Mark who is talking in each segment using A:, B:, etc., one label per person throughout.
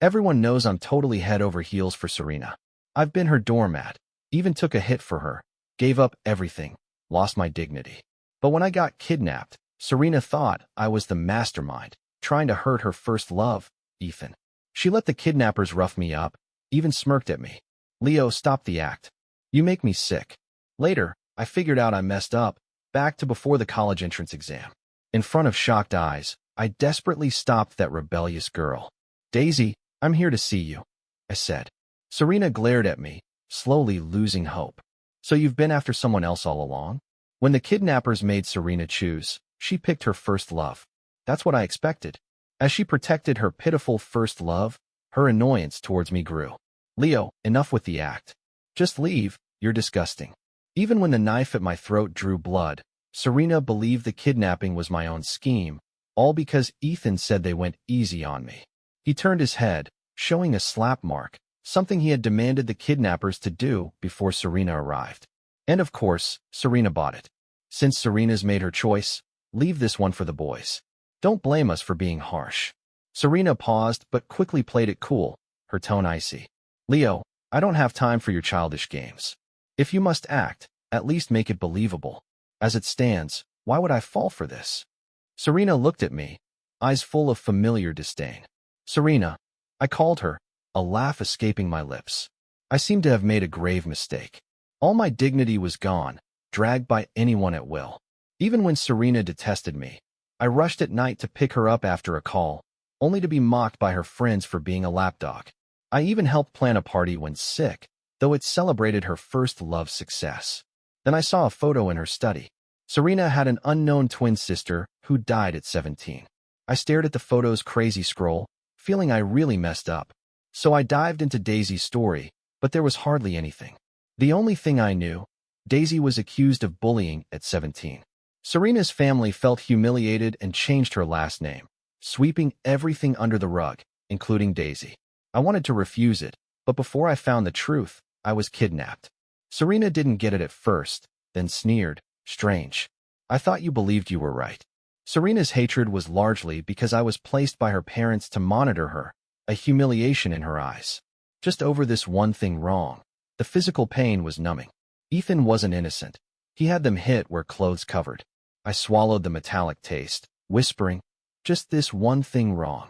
A: Everyone knows I'm totally head over heels for Serena. I've been her doormat, even took a hit for her, gave up everything, lost my dignity. But when I got kidnapped, Serena thought I was the mastermind, trying to hurt her first love, Ethan. She let the kidnappers rough me up, even smirked at me. Leo, stop the act. You make me sick. Later, I figured out I messed up, back to before the college entrance exam. In front of shocked eyes, I desperately stopped that rebellious girl. Daisy, I'm here to see you, I said. Serena glared at me, slowly losing hope. So you've been after someone else all along? When the kidnappers made Serena choose, she picked her first love. That's what I expected. As she protected her pitiful first love, her annoyance towards me grew. Leo, enough with the act. Just leave, you're disgusting. Even when the knife at my throat drew blood, Serena believed the kidnapping was my own scheme, all because Ethan said they went easy on me. He turned his head, showing a slap mark, something he had demanded the kidnappers to do before Serena arrived. And of course, Serena bought it. Since Serena's made her choice, leave this one for the boys. Don't blame us for being harsh. Serena paused but quickly played it cool, her tone icy. Leo, I don't have time for your childish games. If you must act, at least make it believable. As it stands, why would I fall for this? Serena looked at me, eyes full of familiar disdain. Serena, I called her, a laugh escaping my lips. I seemed to have made a grave mistake. All my dignity was gone, dragged by anyone at will. Even when Serena detested me, I rushed at night to pick her up after a call, only to be mocked by her friends for being a lapdog. I even helped plan a party when sick, though it celebrated her first love success. Then I saw a photo in her study. Serena had an unknown twin sister who died at 17. I stared at the photo's crazy scroll, feeling I really messed up. So I dived into Daisy's story, but there was hardly anything. The only thing I knew, Daisy was accused of bullying at 17. Serena's family felt humiliated and changed her last name, sweeping everything under the rug, including Daisy. I wanted to refuse it, but before I found the truth, I was kidnapped. Serena didn't get it at first, then sneered, strange. I thought you believed you were right. Serena's hatred was largely because I was placed by her parents to monitor her, a humiliation in her eyes. Just over this one thing wrong. The physical pain was numbing. Ethan wasn't innocent. He had them hit where clothes covered. I swallowed the metallic taste, whispering, just this one thing wrong.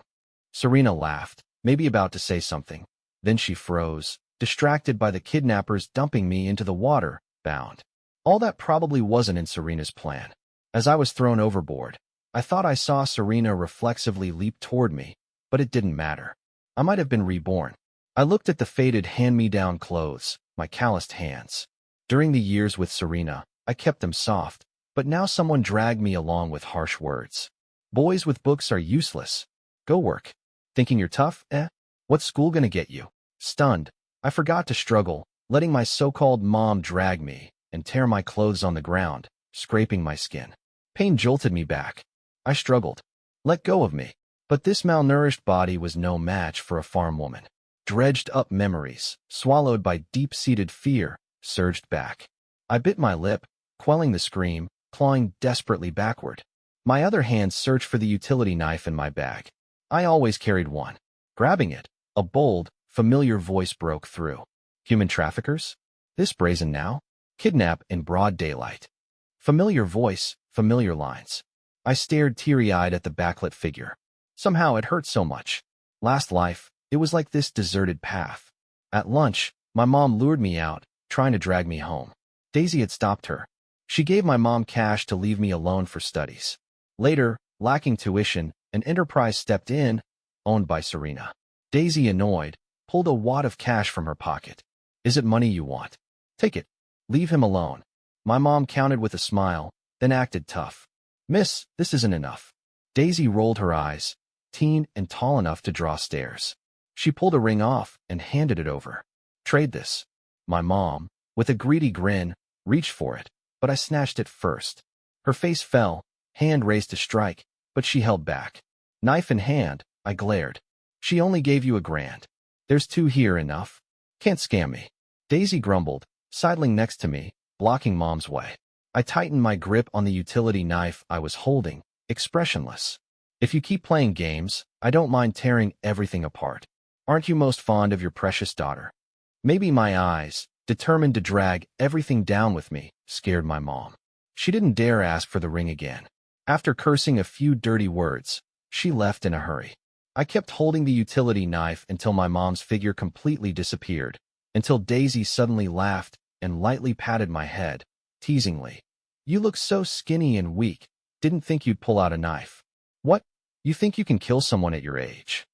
A: Serena laughed, maybe about to say something. Then she froze, distracted by the kidnappers dumping me into the water, bound. All that probably wasn't in Serena's plan. As I was thrown overboard, I thought I saw Serena reflexively leap toward me, but it didn't matter. I might have been reborn. I looked at the faded hand-me-down clothes, my calloused hands. During the years with Serena, I kept them soft, but now someone dragged me along with harsh words. Boys with books are useless. Go work. Thinking you're tough, eh? What's school gonna get you? Stunned, I forgot to struggle, letting my so-called mom drag me and tear my clothes on the ground, scraping my skin. Pain jolted me back. I struggled. Let go of me. But this malnourished body was no match for a farm woman. Dredged up memories, swallowed by deep-seated fear, surged back. I bit my lip, quelling the scream, clawing desperately backward. My other hand searched for the utility knife in my bag. I always carried one. Grabbing it, a bold, familiar voice broke through. Human traffickers? This brazen now? Kidnap in broad daylight. Familiar voice, familiar lines. I stared teary-eyed at the backlit figure. Somehow it hurt so much. Last life, it was like this deserted path. At lunch, my mom lured me out, trying to drag me home. Daisy had stopped her. She gave my mom cash to leave me alone for studies. Later, lacking tuition, an enterprise stepped in, owned by Serena. Daisy, annoyed, pulled a wad of cash from her pocket. Is it money you want? Take it. Leave him alone. My mom counted with a smile, then acted tough. Miss, this isn't enough. Daisy rolled her eyes, teen and tall enough to draw stares. She pulled a ring off and handed it over. Trade this. My mom, with a greedy grin, reached for it, but I snatched it first. Her face fell, hand raised to strike, but she held back. Knife in hand, I glared. She only gave you $1,000. There's 2 here, enough? Can't scam me. Daisy grumbled, sidling next to me, blocking Mom's way. I tightened my grip on the utility knife I was holding, expressionless. If you keep playing games, I don't mind tearing everything apart. Aren't you most fond of your precious daughter? Maybe my eyes, determined to drag everything down with me, scared my mom. She didn't dare ask for the ring again. After cursing a few dirty words, she left in a hurry. I kept holding the utility knife until my mom's figure completely disappeared, until Daisy suddenly laughed and lightly patted my head, teasingly. You look so skinny and weak, didn't think you'd pull out a knife. What? You think you can kill someone at your age?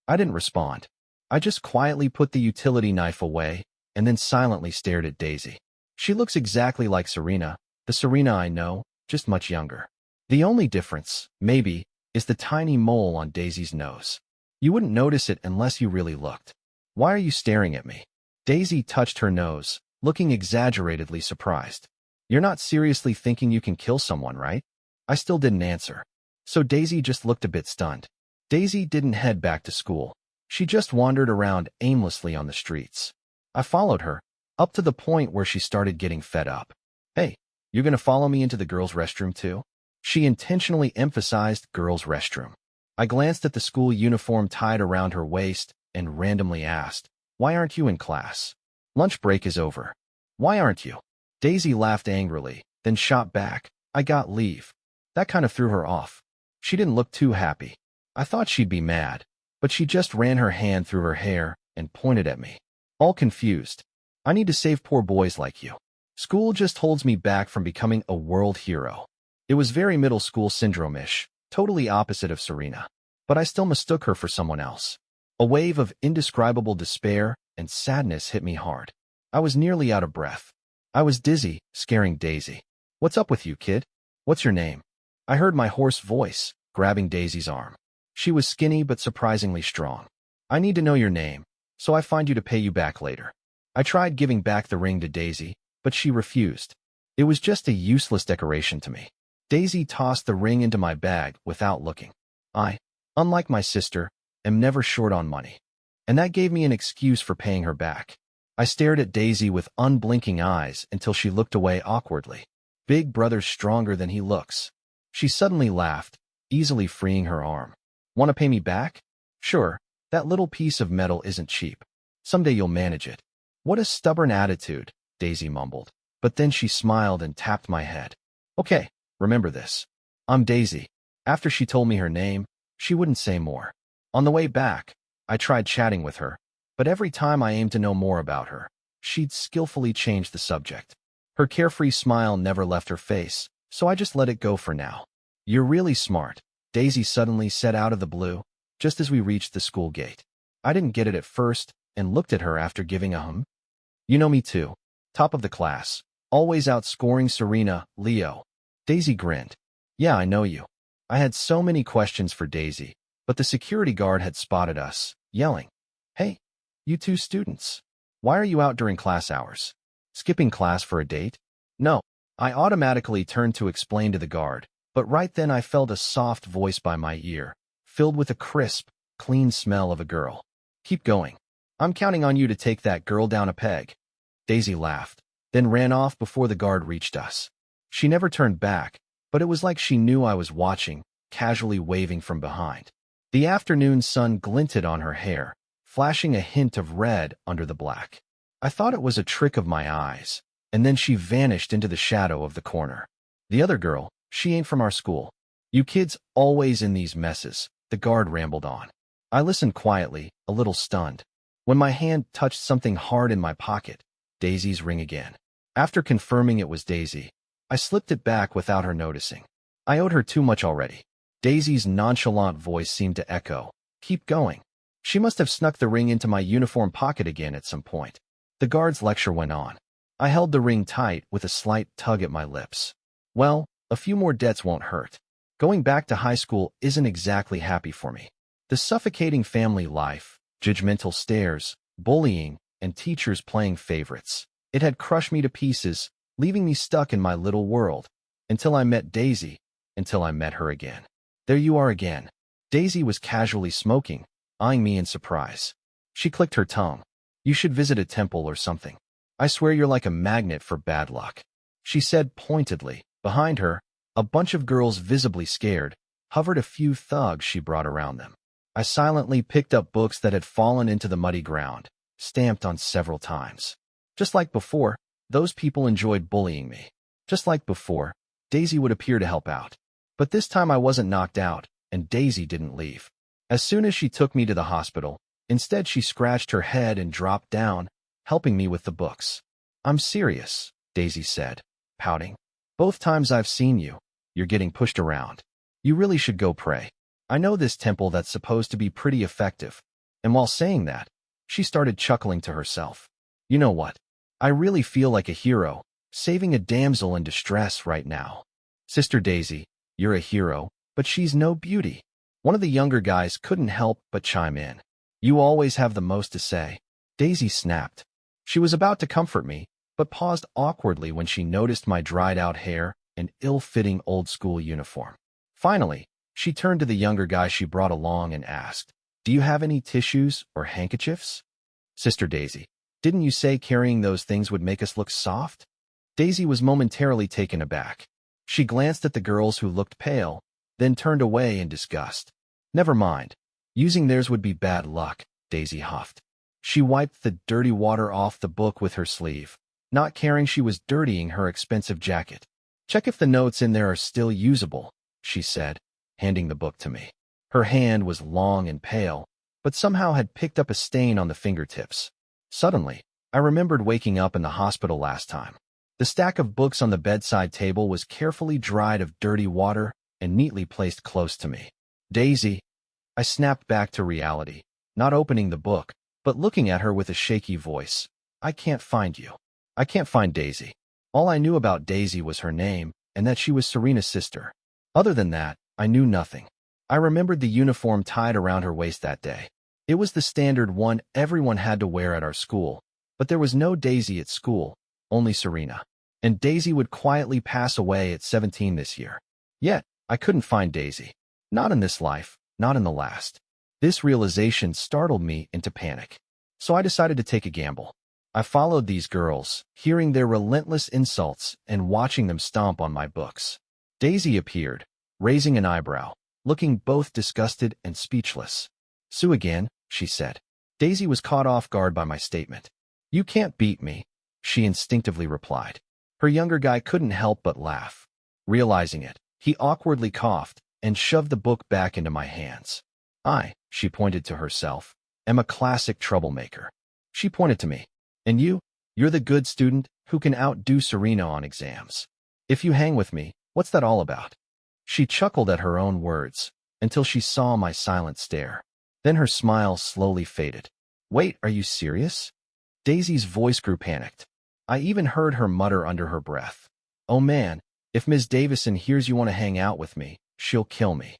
A: I didn't respond. I just quietly put the utility knife away and then silently stared at Daisy. She looks exactly like Serena, the Serena I know, just much younger. The only difference, maybe, is the tiny mole on Daisy's nose. You wouldn't notice it unless you really looked. Why are you staring at me? Daisy touched her nose, looking exaggeratedly surprised. You're not seriously thinking you can kill someone, right? I still didn't answer. So Daisy just looked a bit stunned. Daisy didn't head back to school. She just wandered around aimlessly on the streets. I followed her, up to the point where she started getting fed up. Hey, you're gonna follow me into the girls' restroom too? She intentionally emphasized girls' restroom. I glanced at the school uniform tied around her waist and randomly asked, why aren't you in class? Lunch break is over. Why aren't you? Daisy laughed angrily, then shot back, I got leave. That kind of threw her off. She didn't look too happy. I thought she'd be mad, but she just ran her hand through her hair and pointed at me. All confused. I need to save poor boys like you. School just holds me back from becoming a world hero. It was very middle school syndrome-ish, totally opposite of Serena. But I still mistook her for someone else. A wave of indescribable despair and sadness hit me hard. I was nearly out of breath. I was dizzy, scaring Daisy. What's up with you, kid? What's your name? I heard my hoarse voice, grabbing Daisy's arm. She was skinny but surprisingly strong. I need to know your name, so I find you to pay you back later. I tried giving back the ring to Daisy, but she refused. It was just a useless decoration to me. Daisy tossed the ring into my bag without looking. I, unlike my sister, am never short on money. And that gave me an excuse for paying her back. I stared at Daisy with unblinking eyes until she looked away awkwardly. Big brother's stronger than he looks. She suddenly laughed, easily freeing her arm. Want to pay me back? Sure, that little piece of metal isn't cheap. Someday you'll manage it. What a stubborn attitude, Daisy mumbled. But then she smiled and tapped my head. Okay, remember this. I'm Daisy. After she told me her name, she wouldn't say more. On the way back, I tried chatting with her, but every time I aimed to know more about her, she'd skillfully change the subject. Her carefree smile never left her face, so I just let it go for now. You're really smart, Daisy suddenly said out of the blue, just as we reached the school gate. I didn't get it at first and looked at her after giving a hum. You know me too. Top of the class, always outscoring Serena, Leo. Daisy grinned. Yeah, I know you. I had so many questions for Daisy, but the security guard had spotted us, yelling, Hey, you two students. Why are you out during class hours? Skipping class for a date? No. I automatically turned to explain to the guard, but right then I felt a soft voice by my ear, filled with a crisp, clean smell of a girl. Keep going. I'm counting on you to take that girl down a peg. Daisy laughed, then ran off before the guard reached us. She never turned back, but it was like she knew I was watching, casually waving from behind. The afternoon sun glinted on her hair, flashing a hint of red under the black. I thought it was a trick of my eyes, and then she vanished into the shadow of the corner. The other girl, she ain't from our school. You kids always in these messes, the guard rambled on. I listened quietly, a little stunned. When my hand touched something hard in my pocket, Daisy's ring again. After confirming it was Daisy, I slipped it back without her noticing. I owed her too much already. Daisy's nonchalant voice seemed to echo, Keep going. She must have snuck the ring into my uniform pocket again at some point. The guard's lecture went on. I held the ring tight with a slight tug at my lips. Well, a few more debts won't hurt. Going back to high school isn't exactly happy for me. The suffocating family life, judgmental stares, bullying, and teachers playing favorites. It had crushed me to pieces, leaving me stuck in my little world. Until I met Daisy, until I met her again. There you are again. Daisy was casually smoking, eyeing me in surprise. She clicked her tongue. You should visit a temple or something. I swear you're like a magnet for bad luck. She said pointedly. Behind her, a bunch of girls visibly scared, hovered a few thugs she brought around them. I silently picked up books that had fallen into the muddy ground, stamped on several times. Just like before, those people enjoyed bullying me. Just like before, Daisy would appear to help out. But this time I wasn't knocked out, and Daisy didn't leave. As soon as she took me to the hospital, instead she scratched her head and dropped down, helping me with the books. "I'm serious," Daisy said, pouting. "Both times I've seen you, you're getting pushed around. You really should go pray. I know this temple that's supposed to be pretty effective." And while saying that, she started chuckling to herself. "You know what? I really feel like a hero, saving a damsel in distress right now." "Sister Daisy, you're a hero, but she's no beauty." One of the younger guys couldn't help but chime in. "You always have the most to say." Daisy snapped. She was about to comfort me, but paused awkwardly when she noticed my dried-out hair and ill-fitting old-school uniform. Finally, she turned to the younger guy she brought along and asked, "Do you have any tissues or handkerchiefs?" "Sister Daisy, didn't you say carrying those things would make us look soft?" Daisy was momentarily taken aback. She glanced at the girls who looked pale, then turned away in disgust. "Never mind. Using theirs would be bad luck," Daisy huffed. She wiped the dirty water off the book with her sleeve, not caring she was dirtying her expensive jacket. "Check if the notes in there are still usable," she said, handing the book to me. Her hand was long and pale, but somehow had picked up a stain on the fingertips. Suddenly, I remembered waking up in the hospital last time. The stack of books on the bedside table was carefully dried of dirty water and neatly placed close to me. "Daisy," I snapped back to reality, not opening the book, but looking at her with a shaky voice. "I can't find you. I can't find Daisy." All I knew about Daisy was her name and that she was Serena's sister. Other than that, I knew nothing. I remembered the uniform tied around her waist that day. It was the standard one everyone had to wear at our school, but there was no Daisy at school, only Serena. And Daisy would quietly pass away at 17 this year. Yet, I couldn't find Daisy. Not in this life, not in the last. This realization startled me into panic. So I decided to take a gamble. I followed these girls, hearing their relentless insults and watching them stomp on my books. Daisy appeared, raising an eyebrow, looking both disgusted and speechless. "Sue again," she said. Daisy was caught off guard by my statement. "You can't beat me," she instinctively replied. Her younger guy couldn't help but laugh. Realizing it, he awkwardly coughed and shoved the book back into my hands. She pointed to herself, "am a classic troublemaker." She pointed to me. "And you're the good student who can outdo Serena on exams. If you hang with me, what's that all about?" She chuckled at her own words, until she saw my silent stare. Then her smile slowly faded. "Wait, are you serious?" Daisy's voice grew panicked. I even heard her mutter under her breath, "Oh man, if Ms. Davison hears you want to hang out with me, she'll kill me."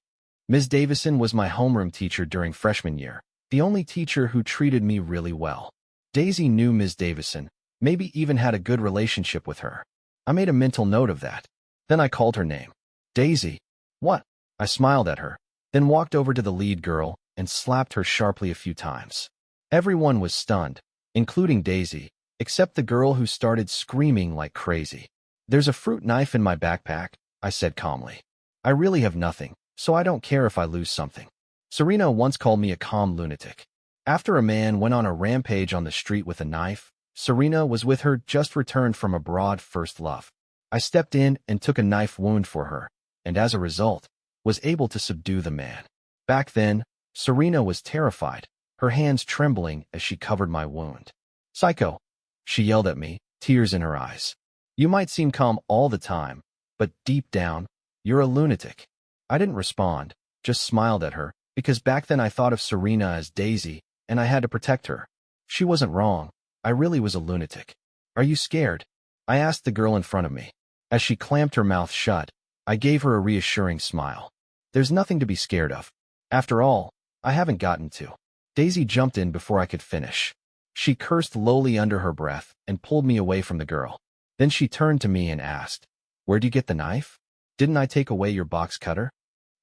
A: Ms. Davison was my homeroom teacher during freshman year, the only teacher who treated me really well. Daisy knew Ms. Davison, maybe even had a good relationship with her. I made a mental note of that. Then I called her name. "Daisy." "What?" I smiled at her, then walked over to the lead girl and slapped her sharply a few times. Everyone was stunned, including Daisy, except the girl who started screaming like crazy. "There's a fruit knife in my backpack," I said calmly. "I really have nothing, so I don't care if I lose something." Serena once called me a calm lunatic. After a man went on a rampage on the street with a knife, Serena was with her just returned from abroad first love. I stepped in and took a knife wound for her, and as a result, was able to subdue the man. Back then, Serena was terrified, her hands trembling as she covered my wound. "Psycho," she yelled at me, tears in her eyes. "You might seem calm all the time, but deep down, you're a lunatic." I didn't respond, just smiled at her, because back then I thought of Serena as Daisy, and I had to protect her. She wasn't wrong. I really was a lunatic. "Are you scared?" I asked the girl in front of me. As she clamped her mouth shut, I gave her a reassuring smile. "There's nothing to be scared of. After all, I haven't gotten to." Daisy jumped in before I could finish. She cursed lowly under her breath and pulled me away from the girl. Then she turned to me and asked, "Where'd you get the knife? Didn't I take away your box cutter?"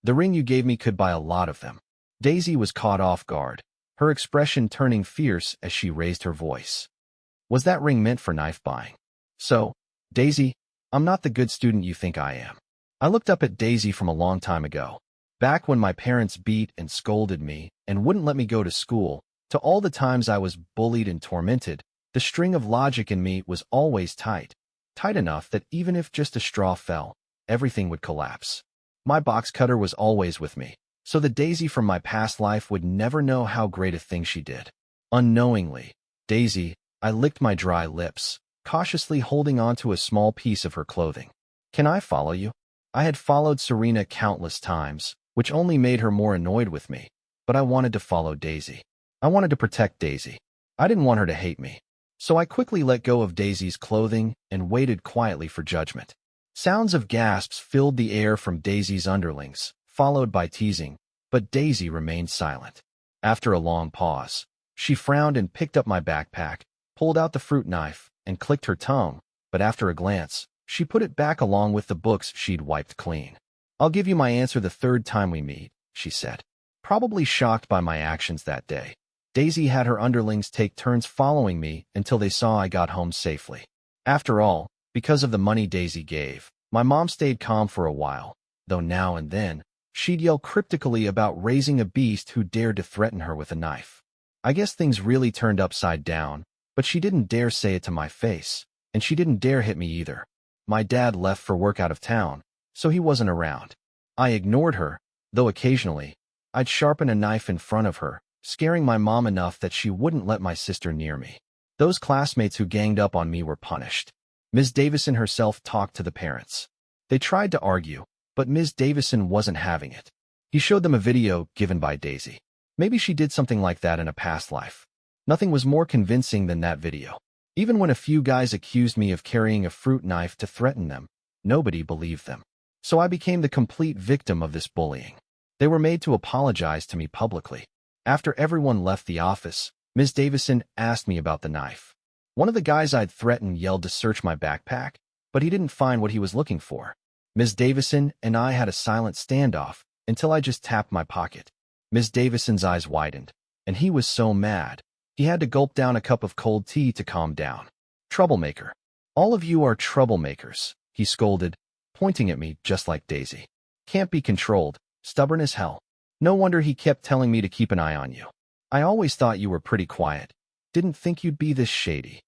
A: "The ring you gave me could buy a lot of them." Daisy was caught off guard, her expression turning fierce as she raised her voice. "Was that ring meant for knife buying?" "So, Daisy, I'm not the good student you think I am." I looked up at Daisy from a long time ago. Back when my parents beat and scolded me and wouldn't let me go to school, to all the times I was bullied and tormented, the string of logic in me was always tight. Tight enough that even if just a straw fell, everything would collapse. My box cutter was always with me, so the Daisy from my past life would never know how great a thing she did. Unknowingly, Daisy, I licked my dry lips, cautiously holding onto a small piece of her clothing. Can I follow you? I had followed Serena countless times, which only made her more annoyed with me, but I wanted to follow Daisy. I wanted to protect Daisy. I didn't want her to hate me. So I quickly let go of Daisy's clothing and waited quietly for judgment. Sounds of gasps filled the air from Daisy's underlings, followed by teasing, but Daisy remained silent. After a long pause, she frowned and picked up my backpack, pulled out the fruit knife, and clicked her tongue, but after a glance, she put it back along with the books she'd wiped clean. I'll give you my answer the third time we meet, she said. Probably shocked by my actions that day, Daisy had her underlings take turns following me until they saw I got home safely. After all, because of the money Daisy gave, my mom stayed calm for a while, though now and then, she'd yell cryptically about raising a beast who dared to threaten her with a knife. I guess things really turned upside down, but she didn't dare say it to my face, and she didn't dare hit me either. My dad left for work out of town, so he wasn't around. I ignored her, though occasionally, I'd sharpen a knife in front of her, scaring my mom enough that she wouldn't let my sister near me. Those classmates who ganged up on me were punished. Ms. Davison herself talked to the parents. They tried to argue, but Ms. Davison wasn't having it. He showed them a video given by Daisy. Maybe she did something like that in a past life. Nothing was more convincing than that video. Even when a few guys accused me of carrying a fruit knife to threaten them, nobody believed them. So I became the complete victim of this bullying. They were made to apologize to me publicly. After everyone left the office, Ms. Davison asked me about the knife. One of the guys I'd threatened yelled to search my backpack, but he didn't find what he was looking for. Ms. Davison and I had a silent standoff until I just tapped my pocket. Ms. Davison's eyes widened, and he was so mad, he had to gulp down a cup of cold tea to calm down. Troublemaker. All of you are troublemakers, he scolded, pointing at me just like Daisy. Can't be controlled, stubborn as hell. No wonder he kept telling me to keep an eye on you. I always thought you were pretty quiet. Didn't think you'd be this shady.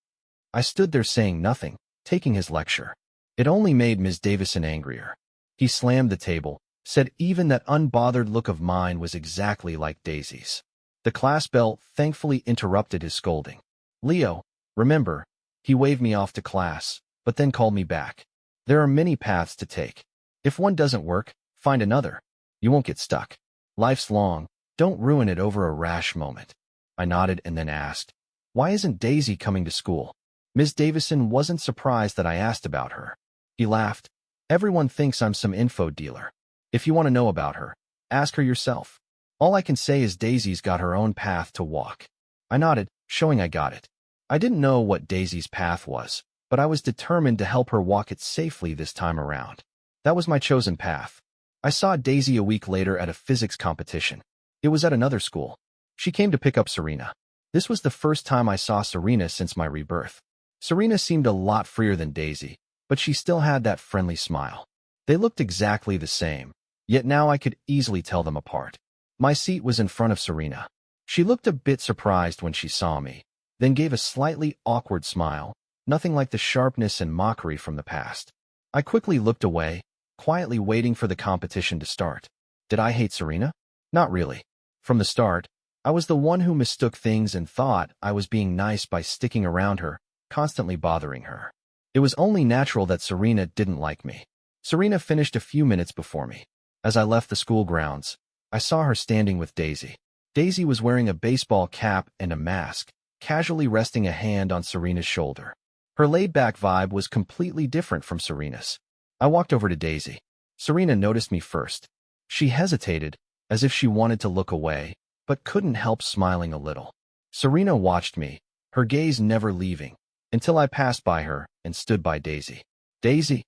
A: I stood there saying nothing, taking his lecture. It only made Ms. Davison angrier. He slammed the table, said even that unbothered look of mine was exactly like Daisy's. The class bell thankfully interrupted his scolding. Leo, remember, he waved me off to class, but then called me back. There are many paths to take. If one doesn't work, find another. You won't get stuck. Life's long, don't ruin it over a rash moment. I nodded and then asked, why isn't Daisy coming to school? Ms. Davison wasn't surprised that I asked about her. He laughed. Everyone thinks I'm some info dealer. If you want to know about her, ask her yourself. All I can say is Daisy's got her own path to walk. I nodded, showing I got it. I didn't know what Daisy's path was, but I was determined to help her walk it safely this time around. That was my chosen path. I saw Daisy a week later at a physics competition. It was at another school. She came to pick up Serena. This was the first time I saw Serena since my rebirth. Serena seemed a lot freer than Daisy, but she still had that friendly smile. They looked exactly the same, yet now I could easily tell them apart. My seat was in front of Serena. She looked a bit surprised when she saw me, then gave a slightly awkward smile, nothing like the sharpness and mockery from the past. I quickly looked away, quietly waiting for the competition to start. Did I hate Serena? Not really. From the start, I was the one who mistook things and thought I was being nice by sticking around her, constantly bothering her. It was only natural that Serena didn't like me. Serena finished a few minutes before me. As I left the school grounds, I saw her standing with Daisy. Daisy was wearing a baseball cap and a mask, casually resting a hand on Serena's shoulder. Her laid-back vibe was completely different from Serena's. I walked over to Daisy. Serena noticed me first. She hesitated, as if she wanted to look away, but couldn't help smiling a little. Serena watched me, her gaze never leaving, until I passed by her and stood by Daisy. Daisy,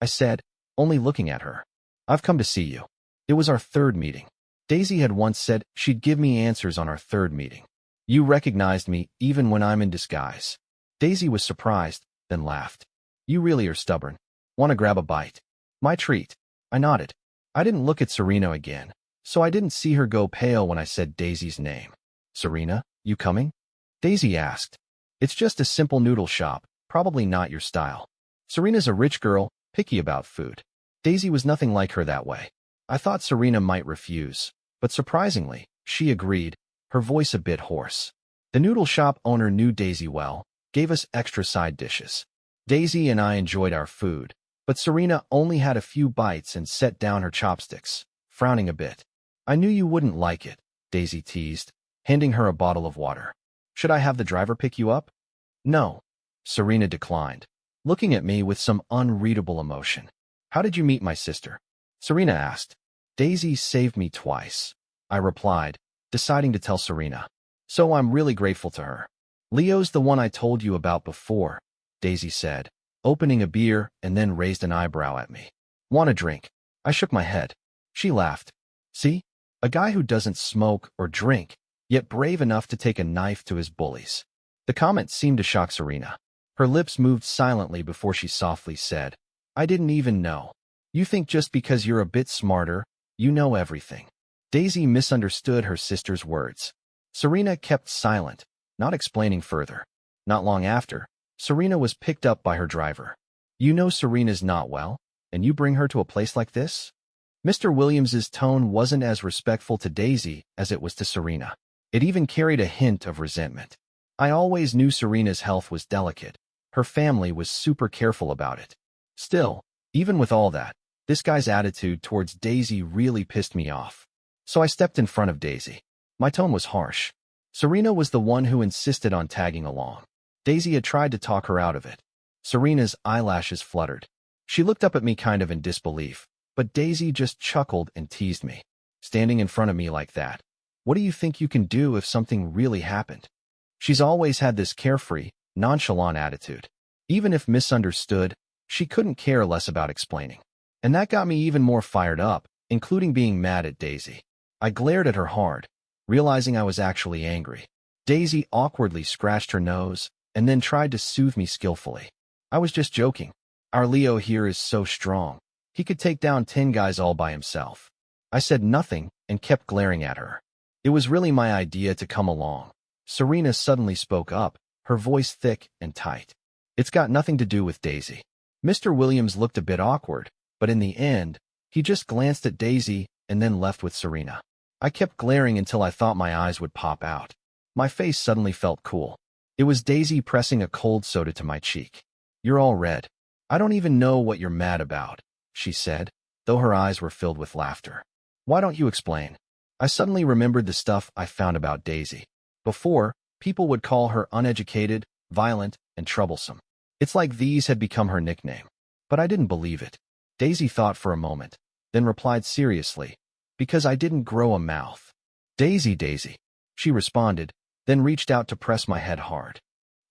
A: I said, only looking at her. I've come to see you. It was our third meeting. Daisy had once said she'd give me answers on our third meeting. You recognized me even when I'm in disguise. Daisy was surprised, then laughed. You really are stubborn. Want to grab a bite? My treat. I nodded. I didn't look at Serena again, so I didn't see her go pale when I said Daisy's name. Serena, you coming? Daisy asked. It's just a simple noodle shop, probably not your style. Serena's a rich girl, picky about food. Daisy was nothing like her that way. I thought Serena might refuse, but surprisingly, she agreed, her voice a bit hoarse. The noodle shop owner knew Daisy well, gave us extra side dishes. Daisy and I enjoyed our food, but Serena only had a few bites and set down her chopsticks, frowning a bit. I knew you wouldn't like it, Daisy teased, handing her a bottle of water. Should I have the driver pick you up? No, Serena declined, looking at me with some unreadable emotion. How did you meet my sister? Serena asked. Daisy saved me twice, I replied, deciding to tell Serena. So I'm really grateful to her. Leo's the one I told you about before, Daisy said, opening a beer and then raised an eyebrow at me. Want a drink? I shook my head. She laughed. See? A guy who doesn't smoke or drink, yet brave enough to take a knife to his bullies. The comment seemed to shock Serena. Her lips moved silently before she softly said, I didn't even know. You think just because you're a bit smarter, you know everything. Daisy misunderstood her sister's words. Serena kept silent, not explaining further. Not long after, Serena was picked up by her driver. You know Serena's not well, and you bring her to a place like this? Mr. Williams's tone wasn't as respectful to Daisy as it was to Serena. It even carried a hint of resentment. I always knew Serena's health was delicate. Her family was super careful about it. Still, even with all that, this guy's attitude towards Daisy really pissed me off. So I stepped in front of Daisy. My tone was harsh. Serena was the one who insisted on tagging along. Daisy had tried to talk her out of it. Serena's eyelashes fluttered. She looked up at me kind of in disbelief, but Daisy just chuckled and teased me. Standing in front of me like that. What do you think you can do if something really happened? She's always had this carefree, nonchalant attitude. Even if misunderstood, she couldn't care less about explaining. And that got me even more fired up, including being mad at Daisy. I glared at her hard, realizing I was actually angry. Daisy awkwardly scratched her nose and then tried to soothe me skillfully. I was just joking. Our Leo here is so strong. He could take down 10 guys all by himself. I said nothing and kept glaring at her. It was really my idea to come along. Serena suddenly spoke up, her voice thick and tight. It's got nothing to do with Daisy. Mr. Williams looked a bit awkward, but in the end, he just glanced at Daisy and then left with Serena. I kept glaring until I thought my eyes would pop out. My face suddenly felt cool. It was Daisy pressing a cold soda to my cheek. You're all red. I don't even know what you're mad about, she said, though her eyes were filled with laughter. Why don't you explain? I suddenly remembered the stuff I found about Daisy. Before, people would call her uneducated, violent, and troublesome. It's like these had become her nickname. But I didn't believe it. Daisy thought for a moment, then replied seriously, because I didn't grow a mouth. Daisy, she responded, then reached out to press my head hard.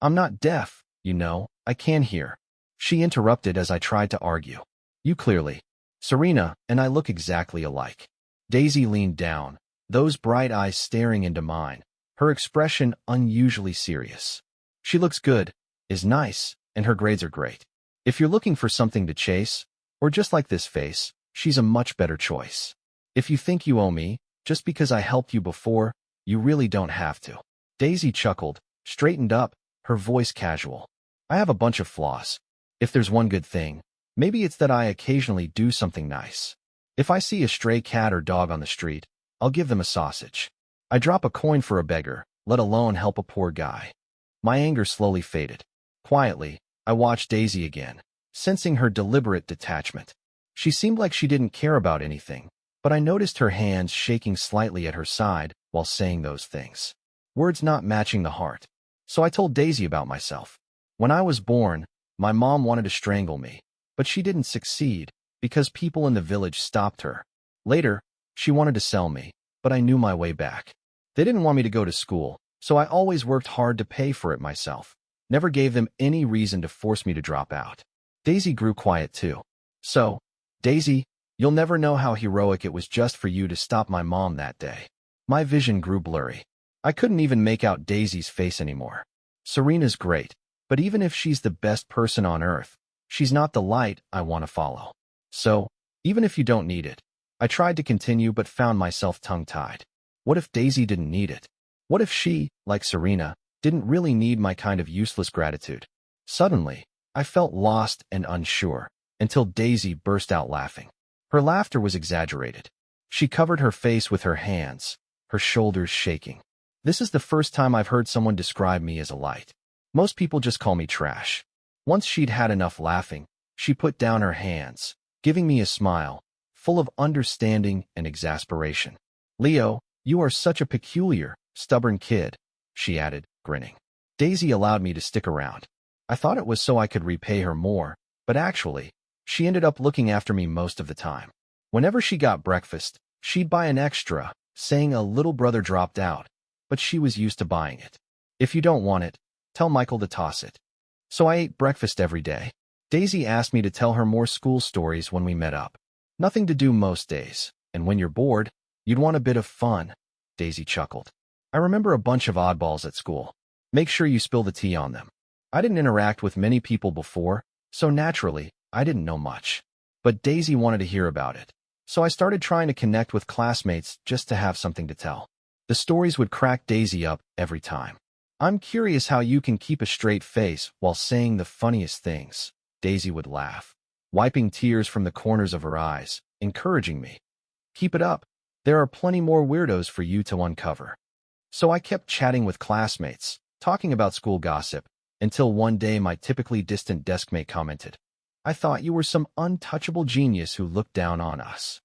A: I'm not deaf, you know, I can hear. She interrupted as I tried to argue. You clearly. Serena and I look exactly alike. Daisy leaned down, those bright eyes staring into mine, her expression unusually serious. She looks good, is nice, and her grades are great. If you're looking for something to chase, or just like this face, she's a much better choice. If you think you owe me, just because I helped you before, you really don't have to. Daisy chuckled, straightened up, her voice casual. I have a bunch of flaws. If there's one good thing, maybe it's that I occasionally do something nice. If I see a stray cat or dog on the street, I'll give them a sausage. I drop a coin for a beggar, let alone help a poor guy. My anger slowly faded. Quietly, I watched Daisy again, sensing her deliberate detachment. She seemed like she didn't care about anything, but I noticed her hands shaking slightly at her side while saying those things. Words not matching the heart. So I told Daisy about myself. When I was born, my mom wanted to strangle me, but she didn't succeed because people in the village stopped her. Later, she wanted to sell me, but I knew my way back. They didn't want me to go to school, so I always worked hard to pay for it myself. Never gave them any reason to force me to drop out. Daisy grew quiet too. So, Daisy, you'll never know how heroic it was just for you to stop my mom that day. My vision grew blurry. I couldn't even make out Daisy's face anymore. Serena's great, but even if she's the best person on earth, she's not the light I want to follow. So, even if you don't need it, I tried to continue but found myself tongue-tied. What if Daisy didn't need it? What if she, like Serena, didn't really need my kind of useless gratitude? Suddenly, I felt lost and unsure, until Daisy burst out laughing. Her laughter was exaggerated. She covered her face with her hands, her shoulders shaking. This is the first time I've heard someone describe me as a light. Most people just call me trash. Once she'd had enough laughing, she put down her hands, giving me a smile, full of understanding and exasperation. Leo, you are such a peculiar, stubborn kid, she added, grinning. Daisy allowed me to stick around. I thought it was so I could repay her more, but actually, she ended up looking after me most of the time. Whenever she got breakfast, she'd buy an extra, saying a little brother dropped out, but she was used to buying it. If you don't want it, tell Michael to toss it. So I ate breakfast every day. Daisy asked me to tell her more school stories when we met up. Nothing to do most days, and when you're bored, you'd want a bit of fun, Daisy chuckled. I remember a bunch of oddballs at school. Make sure you spill the tea on them. I didn't interact with many people before, so naturally, I didn't know much. But Daisy wanted to hear about it. So I started trying to connect with classmates just to have something to tell. The stories would crack Daisy up every time. I'm curious how you can keep a straight face while saying the funniest things, Daisy would laugh, wiping tears from the corners of her eyes, encouraging me. Keep it up. There are plenty more weirdos for you to uncover. So I kept chatting with classmates, talking about school gossip, until one day my typically distant deskmate commented, I thought you were some untouchable genius who looked down on us.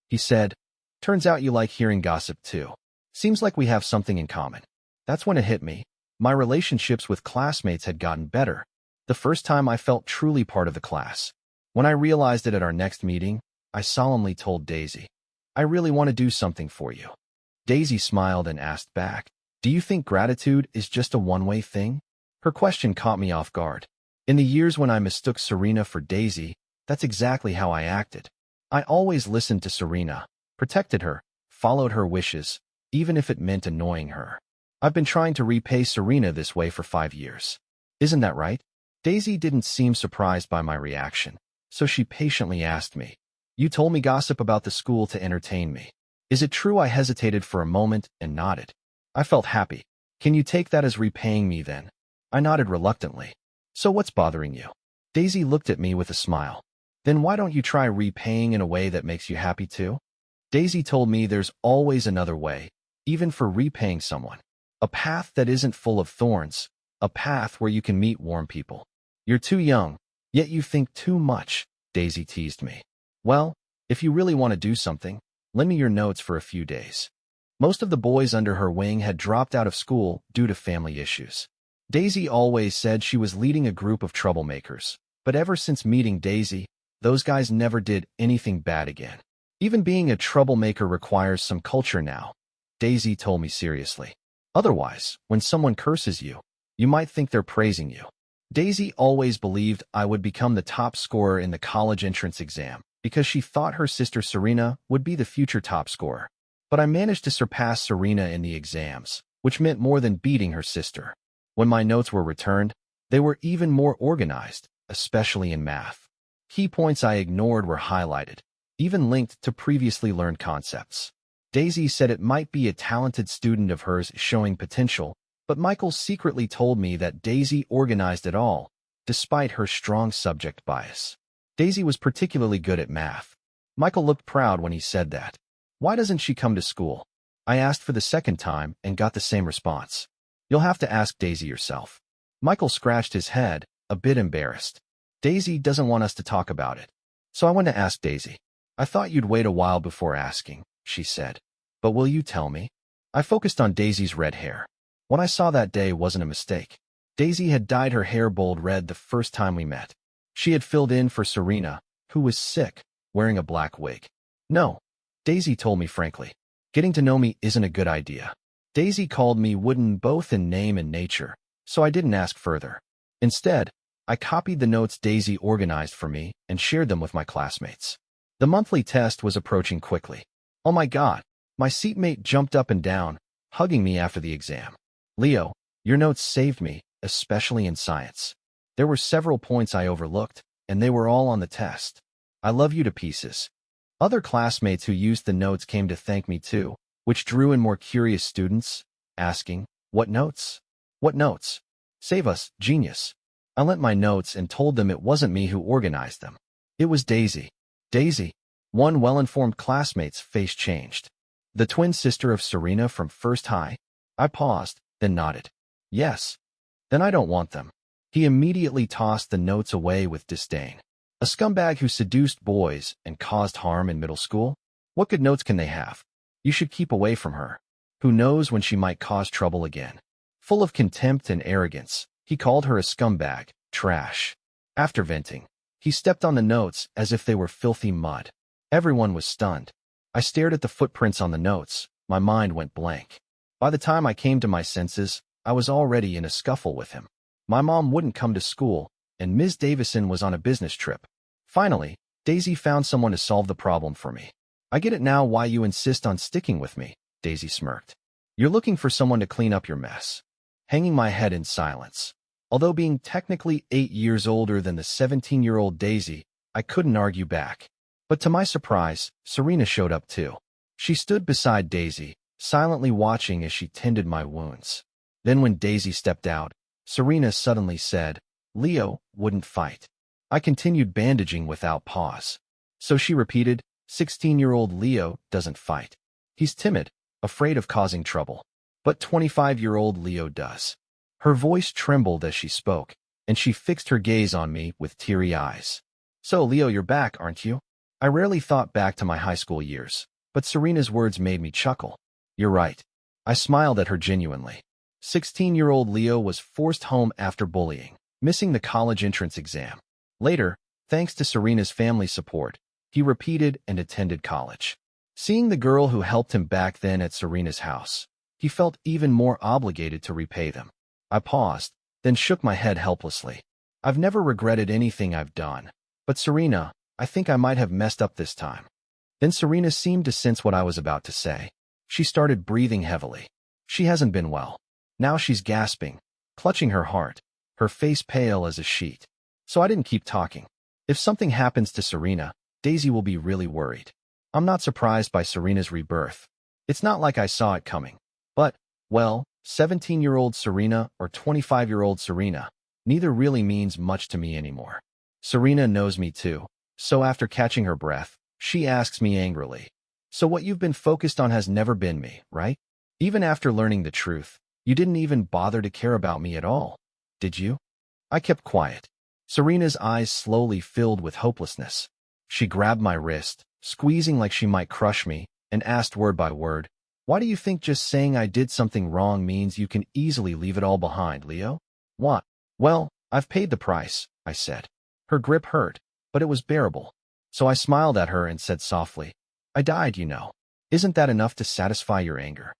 A: He said, turns out you like hearing gossip too. Seems like we have something in common. That's when it hit me. My relationships with classmates had gotten better. The first time I felt truly part of the class. When I realized it at our next meeting, I solemnly told Daisy, I really want to do something for you. Daisy smiled and asked back, do you think gratitude is just a one-way thing? Her question caught me off guard. In the years when I mistook Serena for Daisy, that's exactly how I acted. I always listened to Serena, protected her, followed her wishes, even if it meant annoying her. I've been trying to repay Serena this way for 5 years. Isn't that right? Daisy didn't seem surprised by my reaction, so she patiently asked me, you told me gossip about the school to entertain me. Is it true? I hesitated for a moment and nodded. I felt happy. Can you take that as repaying me then? I nodded reluctantly. So what's bothering you? Daisy looked at me with a smile. Then why don't you try repaying in a way that makes you happy too? Daisy told me there's always another way, even for repaying someone. A path that isn't full of thorns, a path where you can meet warm people. You're too young, yet you think too much, Daisy teased me. Well, if you really want to do something, lend me your notes for a few days. Most of the boys under her wing had dropped out of school due to family issues. Daisy always said she was leading a group of troublemakers, but ever since meeting Daisy, those guys never did anything bad again. Even being a troublemaker requires some culture now, Daisy told me seriously. Otherwise, when someone curses you, you might think they're praising you. Daisy always believed I would become the top scorer in the college entrance exam because she thought her sister Serena would be the future top scorer. But I managed to surpass Serena in the exams, which meant more than beating her sister. When my notes were returned, they were even more organized, especially in math. Key points I ignored were highlighted, even linked to previously learned concepts. Daisy said it might be a talented student of hers showing potential, but Michael secretly told me that Daisy organized it all, despite her strong subject bias. Daisy was particularly good at math. Michael looked proud when he said that. Why doesn't she come to school? I asked for the second time and got the same response. You'll have to ask Daisy yourself. Michael scratched his head, a bit embarrassed. Daisy doesn't want us to talk about it. So I went to ask Daisy. I thought you'd wait a while before asking, she said. But will you tell me? I focused on Daisy's red hair. What I saw that day wasn't a mistake. Daisy had dyed her hair bold red the first time we met. She had filled in for Serena, who was sick, wearing a black wig. No, Daisy told me frankly. Getting to know me isn't a good idea. Daisy called me wooden both in name and nature, so I didn't ask further. Instead, I copied the notes Daisy organized for me and shared them with my classmates. The monthly test was approaching quickly. Oh my God, my seatmate jumped up and down, hugging me after the exam. Leo, your notes saved me, especially in science. There were several points I overlooked, and they were all on the test. I love you to pieces. Other classmates who used the notes came to thank me too, which drew in more curious students, asking, "What notes? What notes? Save us, genius." I lent my notes and told them it wasn't me who organized them. It was Daisy. Daisy. One well-informed classmate's face changed. The twin sister of Serena from first high? I paused, then nodded. Yes. Then I don't want them. He immediately tossed the notes away with disdain. A scumbag who seduced boys and caused harm in middle school? What good notes can they have? You should keep away from her. Who knows when she might cause trouble again? Full of contempt and arrogance, he called her a scumbag, trash. After venting, he stepped on the notes as if they were filthy mud. Everyone was stunned. I stared at the footprints on the notes. My mind went blank. By the time I came to my senses, I was already in a scuffle with him. My mom wouldn't come to school, and Ms. Davison was on a business trip. Finally, Daisy found someone to solve the problem for me. I get it now why you insist on sticking with me, Daisy smirked. You're looking for someone to clean up your mess. Hanging my head in silence. Although being technically 8 years older than the 17-year-old Daisy, I couldn't argue back. But to my surprise, Serena showed up too. She stood beside Daisy, silently watching as she tended my wounds. Then when Daisy stepped out, Serena suddenly said, "Leo wouldn't fight." I continued bandaging without pause. So she repeated, 16-year-old Leo doesn't fight. He's timid, afraid of causing trouble. But 25-year-old Leo does. Her voice trembled as she spoke, and she fixed her gaze on me with teary eyes. So, Leo, you're back, aren't you? I rarely thought back to my high school years, but Serena's words made me chuckle. You're right. I smiled at her genuinely. 16-year-old Leo was forced home after bullying, missing the college entrance exam. Later, thanks to Serena's family support, he repeated and attended college. Seeing the girl who helped him back then at Serena's house, he felt even more obligated to repay them. I paused, then shook my head helplessly. I've never regretted anything I've done. But Serena, I think I might have messed up this time. Then Serena seemed to sense what I was about to say. She started breathing heavily. She hasn't been well. Now she's gasping, clutching her heart, her face pale as a sheet. So I didn't keep talking. If something happens to Serena, Daisy will be really worried. I'm not surprised by Serena's rebirth. It's not like I saw it coming. But, well, 17-year-old Serena or 25-year-old Serena, neither really means much to me anymore. Serena knows me too, so after catching her breath, she asks me angrily, "So what you've been focused on has never been me, right? Even after learning the truth, you didn't even bother to care about me at all, did you?" I kept quiet. Serena's eyes slowly filled with hopelessness. She grabbed my wrist, squeezing like she might crush me, and asked word by word, "Why do you think just saying I did something wrong means you can easily leave it all behind, Leo?" "What?" "Well, I've paid the price," I said. Her grip hurt, but it was bearable. So I smiled at her and said softly, "I died, you know. Isn't that enough to satisfy your anger?"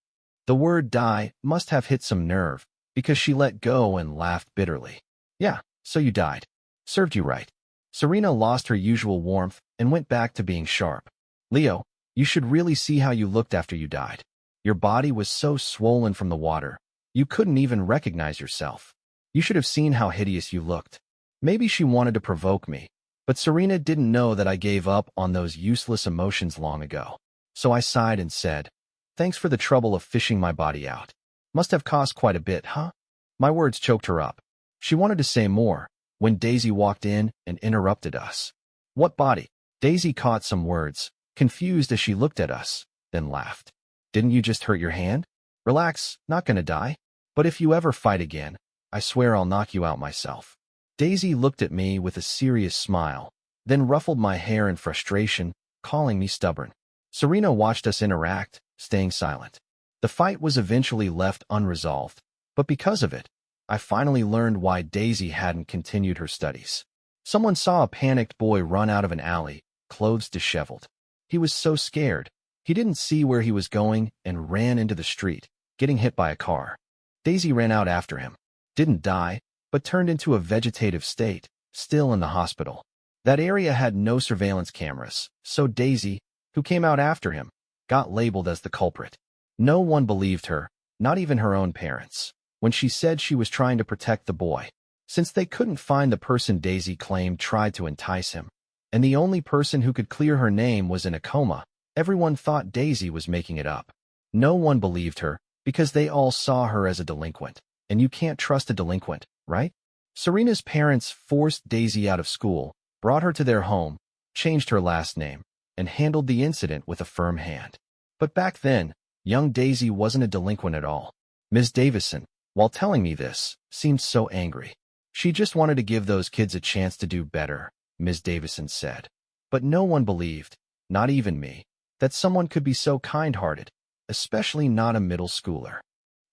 A: The word die must have hit some nerve, because she let go and laughed bitterly. "Yeah, so you died. Served you right." Serena lost her usual warmth and went back to being sharp. "Leo, you should really see how you looked after you died. Your body was so swollen from the water, you couldn't even recognize yourself. You should have seen how hideous you looked." Maybe she wanted to provoke me, but Serena didn't know that I gave up on those useless emotions long ago. So I sighed and said, "Thanks for the trouble of fishing my body out. Must have cost quite a bit, huh?" My words choked her up. She wanted to say more, when Daisy walked in and interrupted us. "What body?" Daisy caught some words, confused as she looked at us, then laughed. "Didn't you just hurt your hand? Relax, not gonna die. But if you ever fight again, I swear I'll knock you out myself." Daisy looked at me with a serious smile, then ruffled my hair in frustration, calling me stubborn. Serena watched us interact, staying silent. The fight was eventually left unresolved, but because of it, I finally learned why Daisy hadn't continued her studies. Someone saw a panicked boy run out of an alley, clothes disheveled. He was so scared, he didn't see where he was going and ran into the street, getting hit by a car. Daisy ran out after him. Didn't die, but turned into a vegetative state, still in the hospital. That area had no surveillance cameras, so Daisy, who came out after him, got labeled as the culprit. No one believed her, not even her own parents, when she said she was trying to protect the boy, since they couldn't find the person Daisy claimed tried to entice him. and the only person who could clear her name was in a coma. Everyone thought Daisy was making it up. No one believed her, because they all saw her as a delinquent, and you can't trust a delinquent, right? Serena's parents forced Daisy out of school, brought her to their home, changed her last name, and handled the incident with a firm hand. But back then, young Daisy wasn't a delinquent at all. Ms. Davison, while telling me this, seemed so angry. She just wanted to give those kids a chance to do better, Ms. Davison said. But no one believed, not even me, that someone could be so kind-hearted, especially not a middle schooler.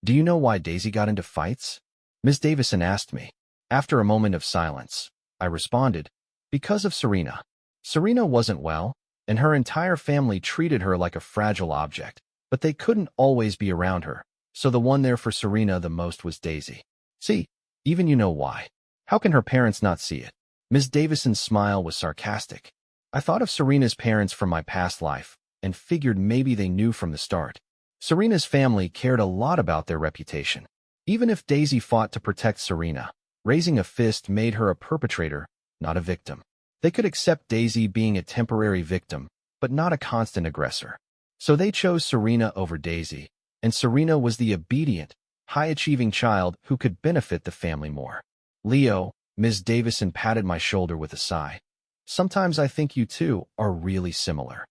A: Do you know why Daisy got into fights? Ms. Davison asked me. After a moment of silence, I responded, because of Serena. Serena wasn't well, and her entire family treated her like a fragile object, but they couldn't always be around her, so the one there for Serena the most was Daisy. See, even you know why. How can her parents not see it? Ms. Davison's smile was sarcastic. I thought of Serena's parents from my past life, and figured maybe they knew from the start. Serena's family cared a lot about their reputation. Even if Daisy fought to protect Serena, raising a fist made her a perpetrator, not a victim. They could accept Daisy being a temporary victim, but not a constant aggressor. So they chose Serena over Daisy, and Serena was the obedient, high-achieving child who could benefit the family more. Leo, Ms. Davison patted my shoulder with a sigh. Sometimes I think you two are really similar.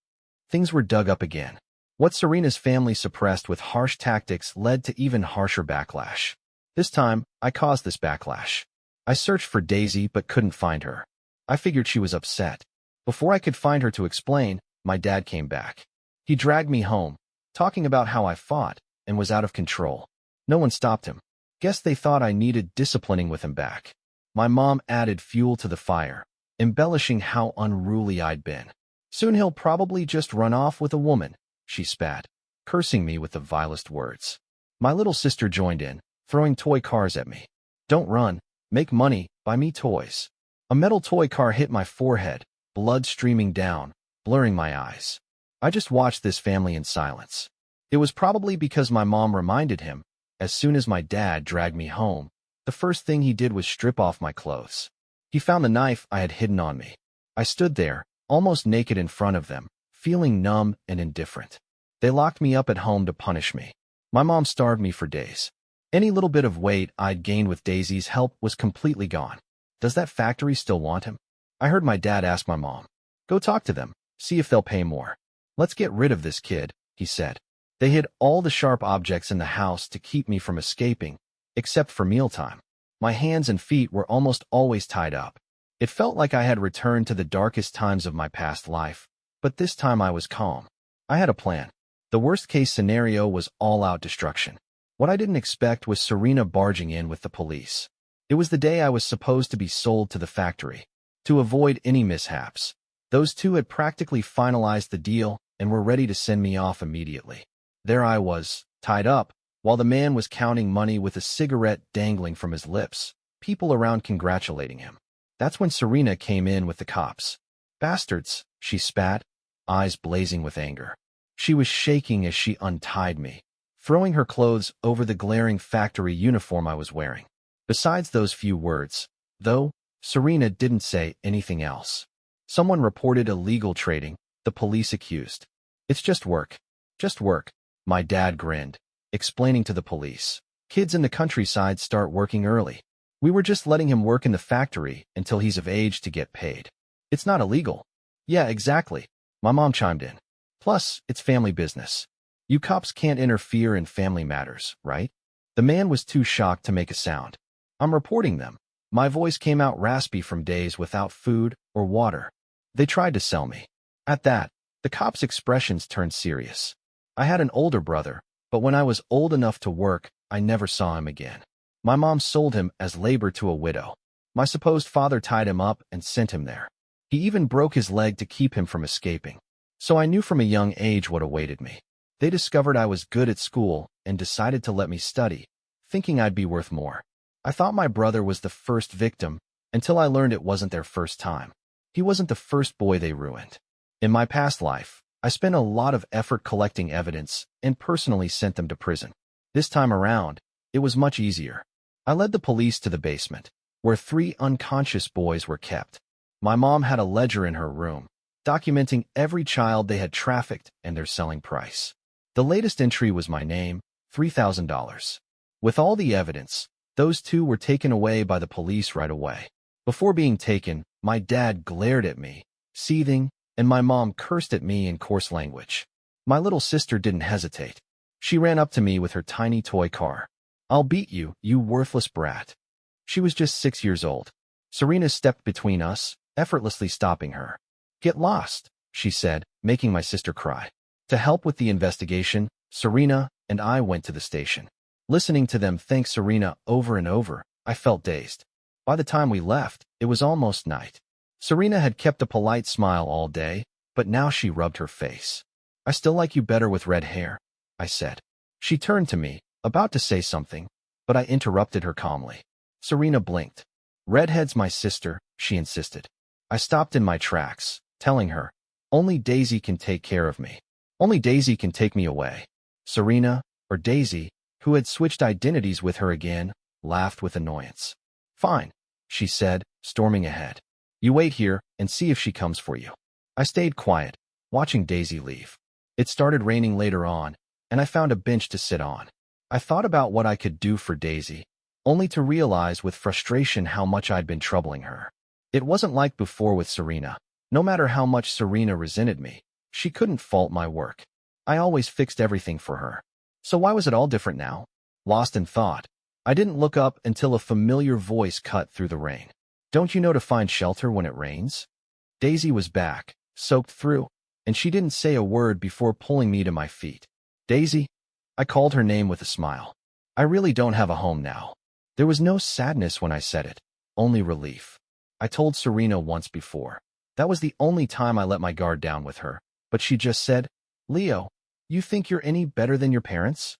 A: Things were dug up again. What Serena's family suppressed with harsh tactics led to even harsher backlash. This time, I caused this backlash. I searched for Daisy but couldn't find her. I figured she was upset. Before I could find her to explain, my dad came back. He dragged me home, talking about how I fought and was out of control. No one stopped him. Guess they thought I needed disciplining with him back. My mom added fuel to the fire, embellishing how unruly I'd been. Soon he'll probably just run off with a woman, she spat, cursing me with the vilest words. My little sister joined in, throwing toy cars at me. Don't run, make money, buy me toys. A metal toy car hit my forehead, blood streaming down, blurring my eyes. I just watched this family in silence. It was probably because my mom reminded him, as soon as my dad dragged me home, the first thing he did was strip off my clothes. He found the knife I had hidden on me. I stood there, almost naked in front of them, feeling numb and indifferent. They locked me up at home to punish me. My mom starved me for days. Any little bit of weight I'd gained with Daisy's help was completely gone. Does that factory still want him? I heard my dad ask my mom. Go talk to them, see if they'll pay more. Let's get rid of this kid, he said. They hid all the sharp objects in the house to keep me from escaping, except for mealtime. My hands and feet were almost always tied up. It felt like I had returned to the darkest times of my past life, but this time I was calm. I had a plan. The worst-case scenario was all-out destruction. What I didn't expect was Serena barging in with the police. It was the day I was supposed to be sold to the factory. To avoid any mishaps, those two had practically finalized the deal and were ready to send me off immediately. There I was, tied up, while the man was counting money with a cigarette dangling from his lips, people around congratulating him. That's when Serena came in with the cops. Bastards, she spat, eyes blazing with anger. She was shaking as she untied me, throwing her clothes over the glaring factory uniform I was wearing. Besides those few words, though, Serena didn't say anything else. Someone reported illegal trading, the police accused. It's just work. Just work, my dad grinned, explaining to the police. Kids in the countryside start working early. We were just letting him work in the factory until he's of age to get paid. It's not illegal. Yeah, exactly, my mom chimed in. Plus, it's family business. You cops can't interfere in family matters, right? The man was too shocked to make a sound. I'm reporting them. My voice came out raspy from days without food or water. They tried to sell me. At that, the cops' expressions turned serious. I had an older brother, but when I was old enough to work, I never saw him again. My mom sold him as labor to a widow. My supposed father tied him up and sent him there. He even broke his leg to keep him from escaping. So I knew from a young age what awaited me. They discovered I was good at school and decided to let me study, thinking I'd be worth more. I thought my brother was the first victim until I learned it wasn't their first time. He wasn't the first boy they ruined. In my past life, I spent a lot of effort collecting evidence and personally sent them to prison. This time around, it was much easier. I led the police to the basement, where 3 unconscious boys were kept. My mom had a ledger in her room, documenting every child they had trafficked and their selling price. The latest entry was my name, $3,000. With all the evidence, those two were taken away by the police right away. Before being taken, my dad glared at me, seething, and my mom cursed at me in coarse language. My little sister didn't hesitate. She ran up to me with her tiny toy car. "I'll beat you, you worthless brat." She was just 6 years old. Serena stepped between us, effortlessly stopping her. "Get lost," she said, making my sister cry. To help with the investigation, Serena and I went to the station. Listening to them thank Serena over and over, I felt dazed. By the time we left, it was almost night. Serena had kept a polite smile all day, but now she rubbed her face. "I still like you better with red hair," I said. She turned to me, about to say something, but I interrupted her calmly. Serena blinked. "Redhead's my sister," she insisted. I stopped in my tracks, telling her, "Only Daisy can take care of me. Only Daisy can take me away." Serena, or Daisy, who had switched identities with her again, laughed with annoyance. "Fine," she said, storming ahead. "You wait here and see if she comes for you." I stayed quiet, watching Daisy leave. It started raining later on, and I found a bench to sit on. I thought about what I could do for Daisy, only to realize with frustration how much I'd been troubling her. It wasn't like before with Serena. No matter how much Serena resented me, she couldn't fault my work. I always fixed everything for her. So why was it all different now? Lost in thought, I didn't look up until a familiar voice cut through the rain. "Don't you know to find shelter when it rains?" Daisy was back, soaked through, and she didn't say a word before pulling me to my feet. "Daisy?" I called her name with a smile. "I really don't have a home now." There was no sadness when I said it, only relief. I told Serena once before. That was the only time I let my guard down with her, but she just said, "Leo, you think you're any better than your parents?"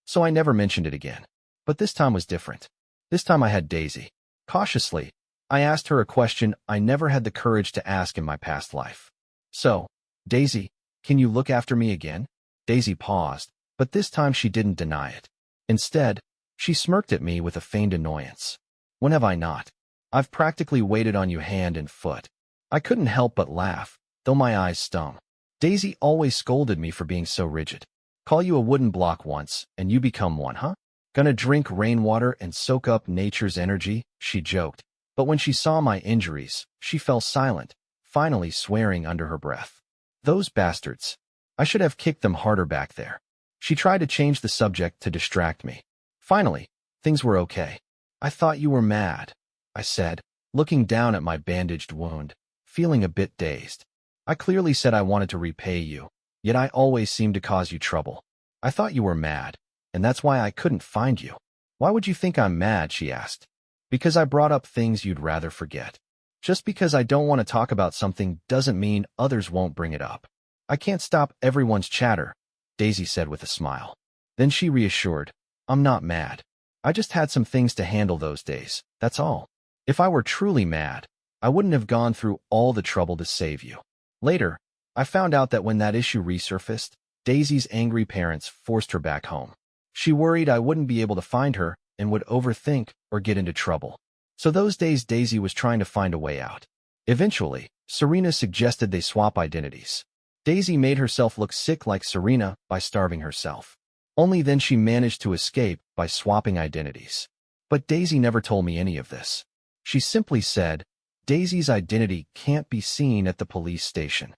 A: So I never mentioned it again. But this time was different. This time I had Daisy. Cautiously, I asked her a question I never had the courage to ask in my past life. "So, Daisy, can you look after me again?" Daisy paused, but this time she didn't deny it. Instead, she smirked at me with a feigned annoyance. "When have I not? I've practically waited on you hand and foot." I couldn't help but laugh, though my eyes stung. Daisy always scolded me for being so rigid. "Call you a wooden block once, and you become one, huh? Gonna drink rainwater and soak up nature's energy," she joked. But when she saw my injuries, she fell silent, finally swearing under her breath. "Those bastards. I should have kicked them harder back there." She tried to change the subject to distract me. Finally, things were okay. "I thought you were mad," I said, looking down at my bandaged wound, feeling a bit dazed. "I clearly said I wanted to repay you, yet I always seemed to cause you trouble. I thought you were mad, and that's why I couldn't find you." "Why would you think I'm mad?" she asked. "Because I brought up things you'd rather forget. Just because I don't want to talk about something doesn't mean others won't bring it up. I can't stop everyone's chatter," Daisy said with a smile. Then she reassured, "I'm not mad. I just had some things to handle those days, that's all. If I were truly mad, I wouldn't have gone through all the trouble to save you." Later, I found out that when that issue resurfaced, Daisy's angry parents forced her back home. She worried I wouldn't be able to find her and would overthink or get into trouble. So those days Daisy was trying to find a way out. Eventually, Serena suggested they swap identities. Daisy made herself look sick like Serena by starving herself. Only then she managed to escape by swapping identities. But Daisy never told me any of this. She simply said, "Daisy's identity can't be seen at the police station."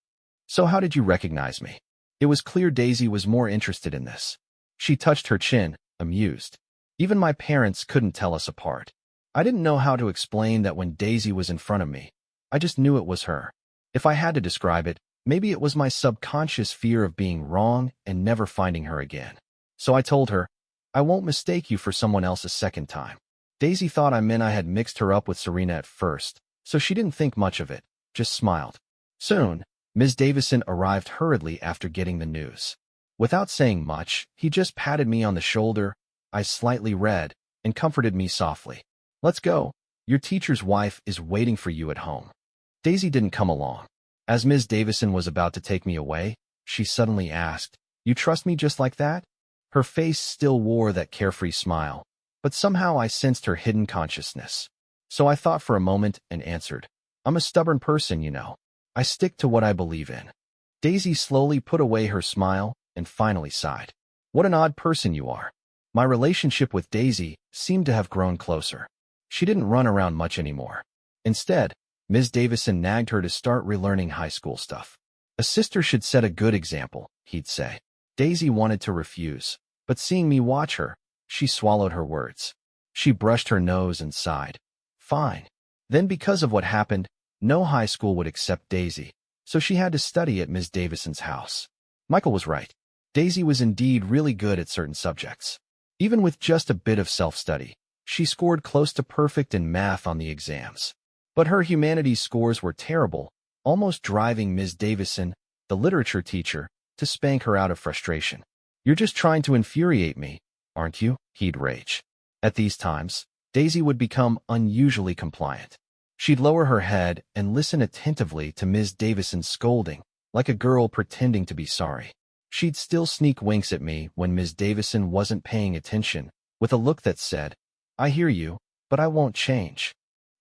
A: "So how did you recognize me?" It was clear Daisy was more interested in this. She touched her chin, amused. "Even my parents couldn't tell us apart." I didn't know how to explain that when Daisy was in front of me. I just knew it was her. If I had to describe it, maybe it was my subconscious fear of being wrong and never finding her again. So I told her, "I won't mistake you for someone else a second time." Daisy thought I meant I had mixed her up with Serena at first, so she didn't think much of it, just smiled. Soon, Ms. Davison arrived hurriedly after getting the news. Without saying much, he just patted me on the shoulder, eyes slightly red, and comforted me softly. "Let's go. Your teacher's wife is waiting for you at home." Daisy didn't come along. As Ms. Davison was about to take me away, she suddenly asked, "You trust me just like that?" Her face still wore that carefree smile, but somehow I sensed her hidden consciousness. So I thought for a moment and answered, I'm a stubborn person, you know. I stick to what I believe in. Daisy slowly put away her smile and finally sighed. What an odd person you are. My relationship with Daisy seemed to have grown closer. She didn't run around much anymore. Instead, Ms. Davison nagged her to start relearning high school stuff. A sister should set a good example, he'd say. Daisy wanted to refuse, but seeing me watch her, she swallowed her words. She brushed her nose and sighed. Fine. Then because of what happened, no high school would accept Daisy, so she had to study at Ms. Davison's house. Michael was right. Daisy was indeed really good at certain subjects. Even with just a bit of self-study, she scored close to perfect in math on the exams. But her humanities scores were terrible, almost driving Ms. Davison, the literature teacher, to spank her out of frustration. You're just trying to infuriate me, aren't you? He'd rage. At these times, Daisy would become unusually compliant. She'd lower her head and listen attentively to Ms. Davison's scolding, like a girl pretending to be sorry. She'd still sneak winks at me when Ms. Davison wasn't paying attention, with a look that said, I hear you, but I won't change.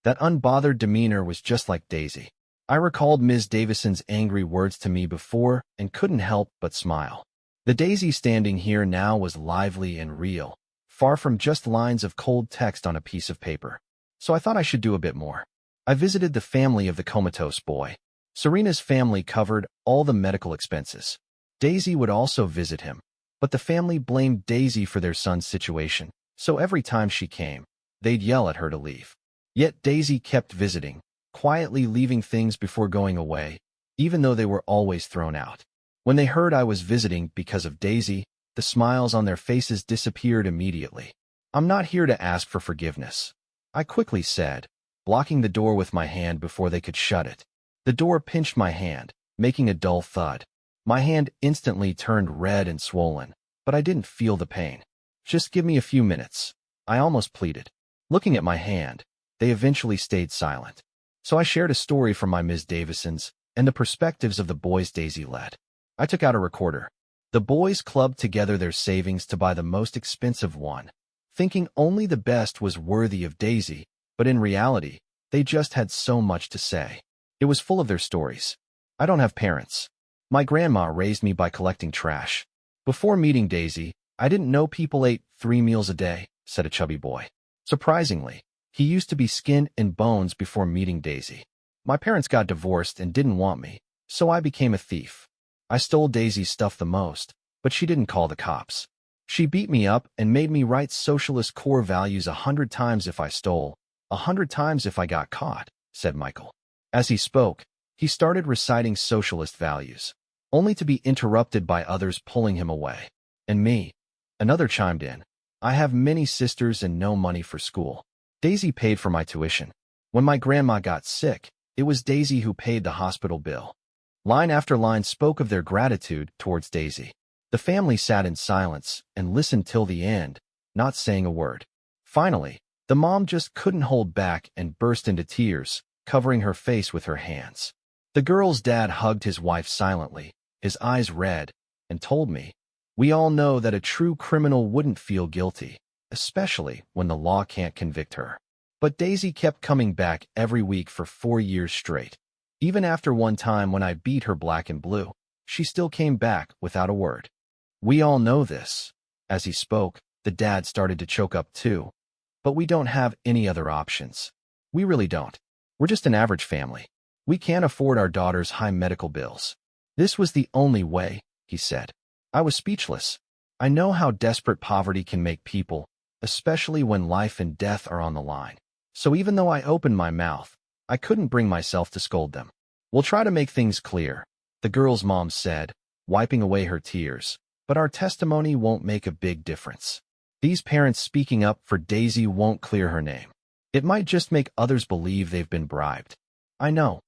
A: That unbothered demeanor was just like Daisy. I recalled Ms. Davison's angry words to me before and couldn't help but smile. The Daisy standing here now was lively and real, far from just lines of cold text on a piece of paper. So I thought I should do a bit more. I visited the family of the comatose boy. Serena's family covered all the medical expenses. Daisy would also visit him, but the family blamed Daisy for their son's situation, so every time she came, they'd yell at her to leave. Yet Daisy kept visiting, quietly leaving things before going away, even though they were always thrown out. When they heard I was visiting because of Daisy, the smiles on their faces disappeared immediately. I'm not here to ask for forgiveness, I quickly said, blocking the door with my hand before they could shut it. The door pinched my hand, making a dull thud. My hand instantly turned red and swollen, but I didn't feel the pain. Just give me a few minutes, I almost pleaded. Looking at my hand, they eventually stayed silent. So I shared a story from my Ms. Davison's and the perspectives of the boys Daisy led. I took out a recorder. The boys clubbed together their savings to buy the most expensive one, thinking only the best was worthy of Daisy, but in reality, they just had so much to say. It was full of their stories. I don't have parents. My grandma raised me by collecting trash. Before meeting Daisy, I didn't know people ate 3 meals a day, said a chubby boy. Surprisingly, he used to be skin and bones before meeting Daisy. My parents got divorced and didn't want me, so I became a thief. I stole Daisy's stuff the most, but she didn't call the cops. She beat me up and made me write socialist core values 100 times if I stole, 100 times if I got caught, said Michael. As he spoke, he started reciting socialist values, only to be interrupted by others pulling him away. And me. Another chimed in. I have many sisters and no money for school. Daisy paid for my tuition. When my grandma got sick, it was Daisy who paid the hospital bill. Line after line spoke of their gratitude towards Daisy. The family sat in silence and listened till the end, not saying a word. Finally, the mom just couldn't hold back and burst into tears, covering her face with her hands. The girl's dad hugged his wife silently, his eyes red, and told me, we all know that a true criminal wouldn't feel guilty, especially when the law can't convict her. But Daisy kept coming back every week for 4 years straight. Even after one time when I beat her black and blue, she still came back without a word. We all know this. As he spoke, the dad started to choke up too. But we don't have any other options. We really don't. We're just an average family. We can't afford our daughter's high medical bills. This was the only way, he said. I was speechless. I know how desperate poverty can make people, especially when life and death are on the line. So even though I opened my mouth, I couldn't bring myself to scold them. We'll try to make things clear, the girl's mom said, wiping away her tears, but our testimony won't make a big difference. These parents speaking up for Daisy won't clear her name. It might just make others believe they've been bribed. I know,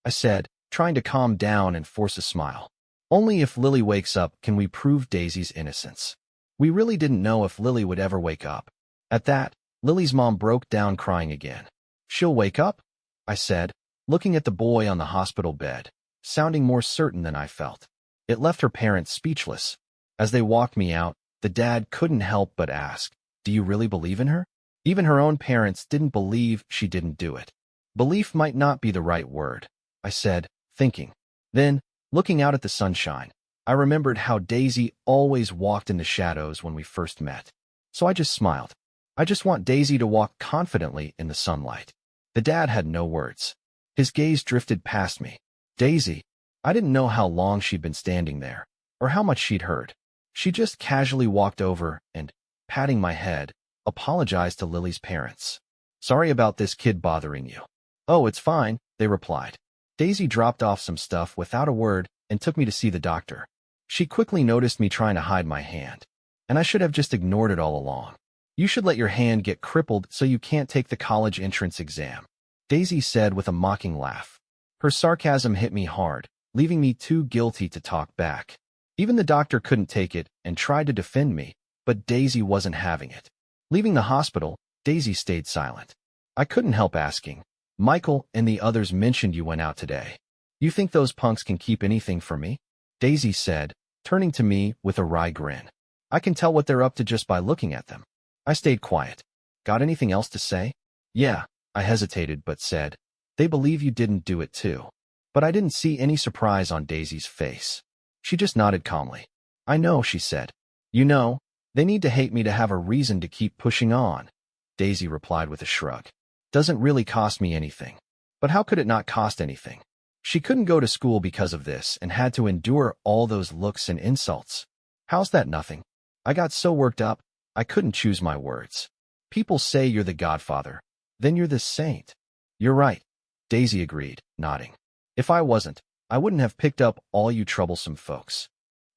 A: I said, trying to calm down and force a smile. Only if Lily wakes up can we prove Daisy's innocence. We really didn't know if Lily would ever wake up. At that, Lily's mom broke down crying again. She'll wake up? I said, looking at the boy on the hospital bed, sounding more certain than I felt. It left her parents speechless. As they walked me out, the dad couldn't help but ask, do you really believe in her? Even her own parents didn't believe she didn't do it. Belief might not be the right word, I said, thinking. Then, looking out at the sunshine, I remembered how Daisy always walked in the shadows when we first met. So I just smiled. I just want Daisy to walk confidently in the sunlight. The dad had no words. His gaze drifted past me. Daisy. I didn't know how long she'd been standing there, or how much she'd heard. She just casually walked over and, patting my head, apologized to Lily's parents. Sorry about this kid bothering you. Oh, it's fine, they replied. Daisy dropped off some stuff without a word and took me to see the doctor. She quickly noticed me trying to hide my hand, and I should have just ignored it all along. You should let your hand get crippled so you can't take the college entrance exam, Daisy said with a mocking laugh. Her sarcasm hit me hard, leaving me too guilty to talk back. Even the doctor couldn't take it and tried to defend me, but Daisy wasn't having it. Leaving the hospital, Daisy stayed silent. I couldn't help asking, Michael and the others mentioned you went out today. You think those punks can keep anything from me? Daisy said, turning to me with a wry grin. I can tell what they're up to just by looking at them. I stayed quiet. Got anything else to say? Yeah, I hesitated but said, they believe you didn't do it too. But I didn't see any surprise on Daisy's face. She just nodded calmly. I know, she said. You know, they need to hate me to have a reason to keep pushing on. Daisy replied with a shrug. Doesn't really cost me anything. But how could it not cost anything? She couldn't go to school because of this and had to endure all those looks and insults. How's that nothing? I got so worked up, I couldn't choose my words. People say you're the godfather. Then you're the saint. You're right, Daisy agreed, nodding. If I wasn't, I wouldn't have picked up all you troublesome folks.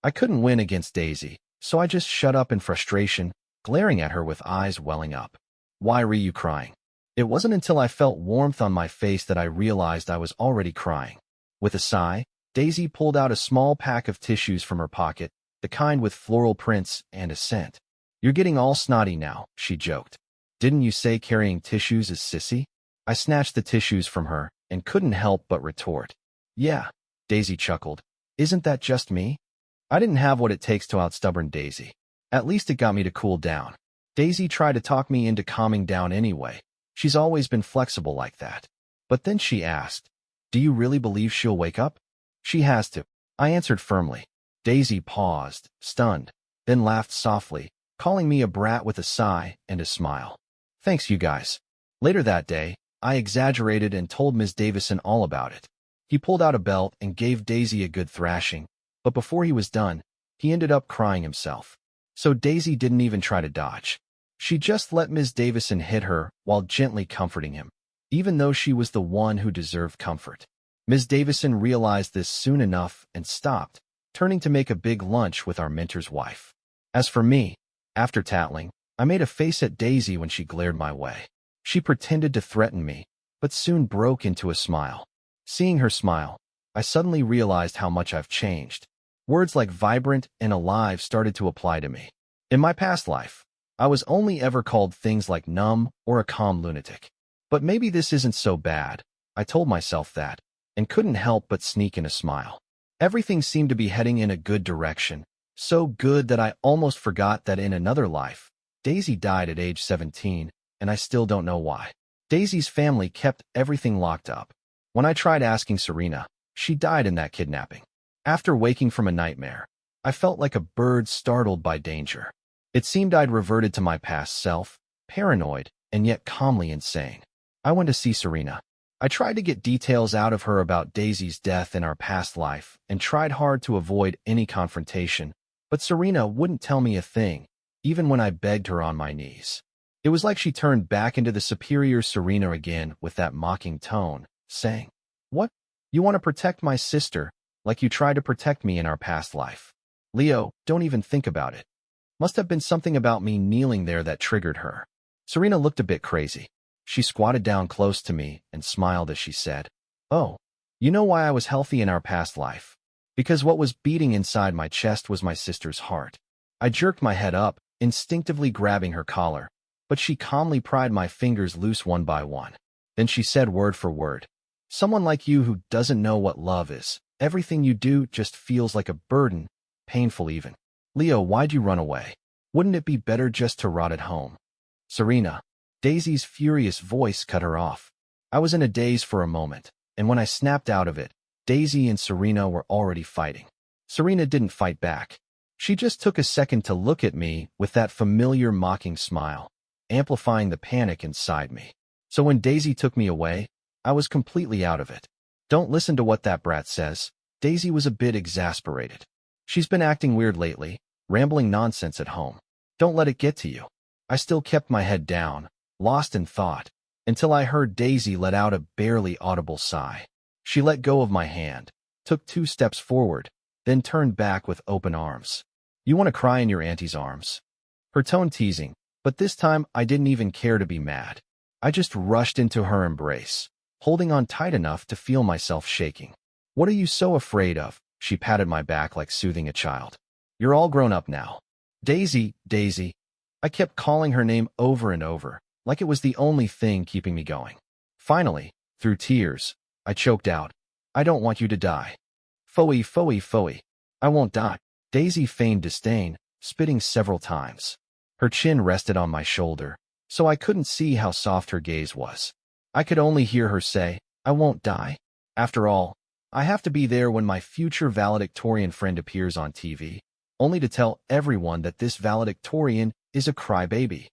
A: I couldn't win against Daisy, so I just shut up in frustration, glaring at her with eyes welling up. Why were you crying? It wasn't until I felt warmth on my face that I realized I was already crying. With a sigh, Daisy pulled out a small pack of tissues from her pocket, the kind with floral prints and a scent. You're getting all snotty now, she joked. Didn't you say carrying tissues is sissy? I snatched the tissues from her and couldn't help but retort. Yeah, Daisy chuckled. Isn't that just me? I didn't have what it takes to outstubborn Daisy. At least it got me to cool down. Daisy tried to talk me into calming down anyway. She's always been flexible like that. But then she asked, do you really believe she'll wake up? She has to, I answered firmly. Daisy paused, stunned, then laughed softly, calling me a brat with a sigh and a smile. Thanks, you guys. Later that day, I exaggerated and told Ms. Davison all about it. He pulled out a belt and gave Daisy a good thrashing, but before he was done, he ended up crying himself. So Daisy didn't even try to dodge. She just let Ms. Davison hit her while gently comforting him, even though she was the one who deserved comfort. Ms. Davison realized this soon enough and stopped, turning to make a big lunch with our mentor's wife. As for me, after tattling, I made a face at Daisy when she glared my way. She pretended to threaten me, but soon broke into a smile. Seeing her smile, I suddenly realized how much I've changed. Words like vibrant and alive started to apply to me. In my past life, I was only ever called things like numb or a calm lunatic. But maybe this isn't so bad, I told myself that, and couldn't help but sneak in a smile. Everything seemed to be heading in a good direction, so good that I almost forgot that in another life, Daisy died at age 17, and I still don't know why. Daisy's family kept everything locked up. When I tried asking Serena, she died in that kidnapping. After waking from a nightmare, I felt like a bird startled by danger. It seemed I'd reverted to my past self, paranoid, and yet calmly insane. I went to see Serena. I tried to get details out of her about Daisy's death in our past life and tried hard to avoid any confrontation, but Serena wouldn't tell me a thing, even when I begged her on my knees. It was like she turned back into the superior Serena again with that mocking tone, saying, "What? You want to protect my sister, like you tried to protect me in our past life? Leo, don't even think about it." Must have been something about me kneeling there that triggered her. Serena looked a bit crazy. She squatted down close to me and smiled as she said, "Oh, you know why I was healthy in our past life? Because what was beating inside my chest was my sister's heart." I jerked my head up, instinctively grabbing her collar, but she calmly pried my fingers loose one by one. Then she said word for word, "Someone like you who doesn't know what love is, everything you do just feels like a burden, painful even. Leo, why'd you run away? Wouldn't it be better just to rot at home?" "Serena," Daisy's furious voice cut her off. I was in a daze for a moment, and when I snapped out of it, Daisy and Serena were already fighting. Serena didn't fight back. She just took a second to look at me with that familiar mocking smile, amplifying the panic inside me. So when Daisy took me away, I was completely out of it. Don't listen to what that brat says. Daisy was a bit exasperated. She's been acting weird lately, rambling nonsense at home. Don't let it get to you. I still kept my head down, lost in thought, until I heard Daisy let out a barely audible sigh. She let go of my hand, took 2 steps forward, then turned back with open arms. You want to cry in your auntie's arms? Her tone teasing, but this time I didn't even care to be mad. I just rushed into her embrace, holding on tight enough to feel myself shaking. What are you so afraid of? She patted my back like soothing a child. You're all grown up now. Daisy, Daisy. I kept calling her name over and over, like it was the only thing keeping me going. Finally, through tears, I choked out, I don't want you to die. Foey, foey, foey. I won't die. Daisy feigned disdain, spitting several times. Her chin rested on my shoulder, so I couldn't see how soft her gaze was. I could only hear her say, I won't die. After all, I have to be there when my future valedictorian friend appears on TV, only to tell everyone that this valedictorian is a crybaby.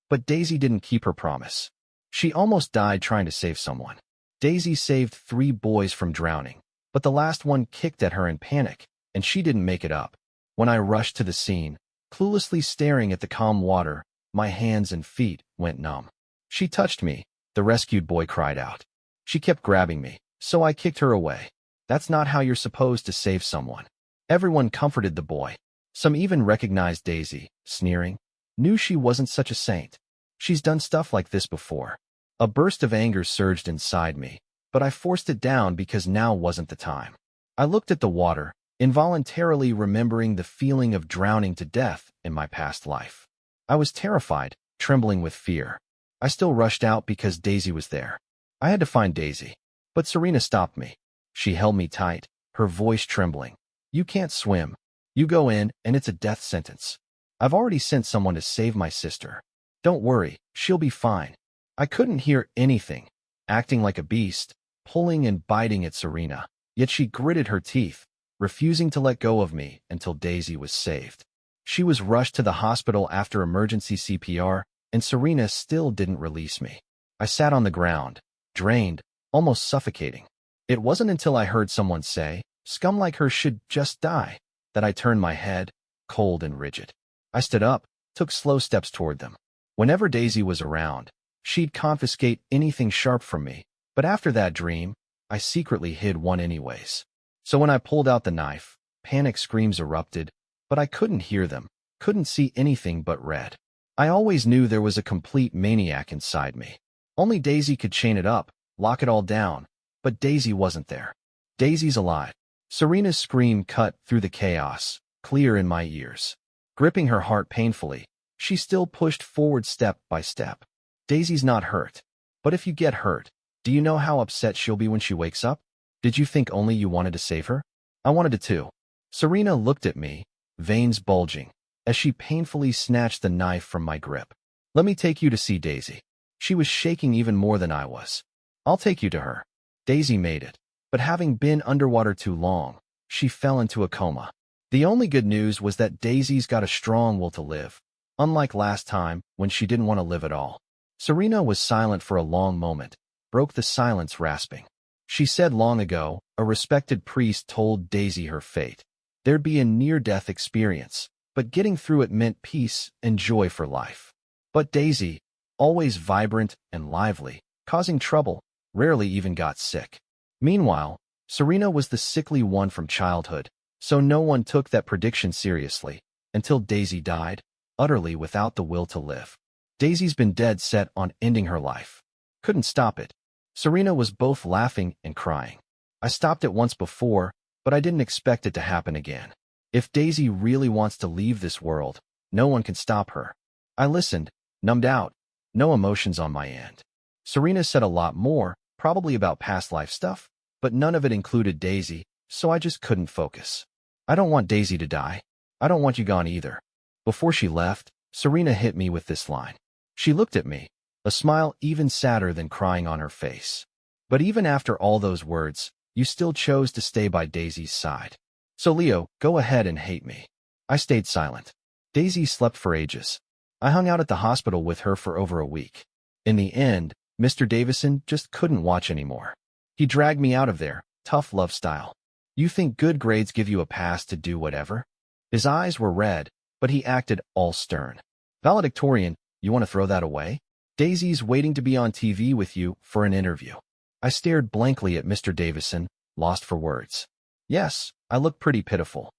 A: But Daisy didn't keep her promise. She almost died trying to save someone. Daisy saved 3 boys from drowning, but the last one kicked at her in panic, and she didn't make it up. When I rushed to the scene, cluelessly staring at the calm water, my hands and feet went numb. She touched me, the rescued boy cried out. She kept grabbing me, so I kicked her away. That's not how you're supposed to save someone. Everyone comforted the boy. Some even recognized Daisy, sneering. Knew she wasn't such a saint. She's done stuff like this before. A burst of anger surged inside me, but I forced it down because now wasn't the time. I looked at the water, involuntarily remembering the feeling of drowning to death in my past life. I was terrified, trembling with fear. I still rushed out because Daisy was there. I had to find Daisy. But Serena stopped me. She held me tight, her voice trembling. You can't swim. You go in, and it's a death sentence. I've already sent someone to save my sister. Don't worry, she'll be fine. I couldn't hear anything, acting like a beast, pulling and biting at Serena, yet she gritted her teeth, refusing to let go of me until Daisy was saved. She was rushed to the hospital after emergency CPR, and Serena still didn't release me. I sat on the ground, drained, almost suffocating. It wasn't until I heard someone say, "Scum like her should just die," that I turned my head, cold and rigid. I stood up, took slow steps toward them. Whenever Daisy was around, she'd confiscate anything sharp from me, but after that dream, I secretly hid one anyways. So when I pulled out the knife, panic screams erupted, but I couldn't hear them, couldn't see anything but red. I always knew there was a complete maniac inside me. Only Daisy could chain it up, lock it all down, but Daisy wasn't there. Daisy's alive. Serena's scream cut through the chaos, clear in my ears. Gripping her heart painfully, she still pushed forward step by step. Daisy's not hurt. But if you get hurt, do you know how upset she'll be when she wakes up? Did you think only you wanted to save her? I wanted to too. Serena looked at me, veins bulging, as she painfully snatched the knife from my grip. Let me take you to see Daisy. She was shaking even more than I was. I'll take you to her. Daisy made it. But having been underwater too long, she fell into a coma. The only good news was that Daisy's got a strong will to live, unlike last time when she didn't want to live at all. Serena was silent for a long moment, broke the silence rasping. She said long ago, a respected priest told Daisy her fate. There'd be a near-death experience, but getting through it meant peace and joy for life. But Daisy, always vibrant and lively, causing trouble, rarely even got sick. Meanwhile, Serena was the sickly one from childhood, so no one took that prediction seriously, until Daisy died, utterly without the will to live. Daisy's been dead set on ending her life. Couldn't stop it. Serena was both laughing and crying. I stopped it once before, but I didn't expect it to happen again. If Daisy really wants to leave this world, no one can stop her. I listened, numbed out, no emotions on my end. Serena said a lot more, probably about past life stuff, but none of it included Daisy, so I just couldn't focus. I don't want Daisy to die. I don't want you gone either. Before she left, Serena hit me with this line. She looked at me, a smile even sadder than crying on her face. But even after all those words, you still chose to stay by Daisy's side. So Leo, go ahead and hate me. I stayed silent. Daisy slept for ages. I hung out at the hospital with her for over a week. In the end, Mr. Davison just couldn't watch anymore. He dragged me out of there, tough love style. You think good grades give you a pass to do whatever? His eyes were red, but he acted all stern. Valedictorian, you want to throw that away? Daisy's waiting to be on TV with you for an interview. I stared blankly at Mr. Davison, lost for words. Yes, I looked pretty pitiful.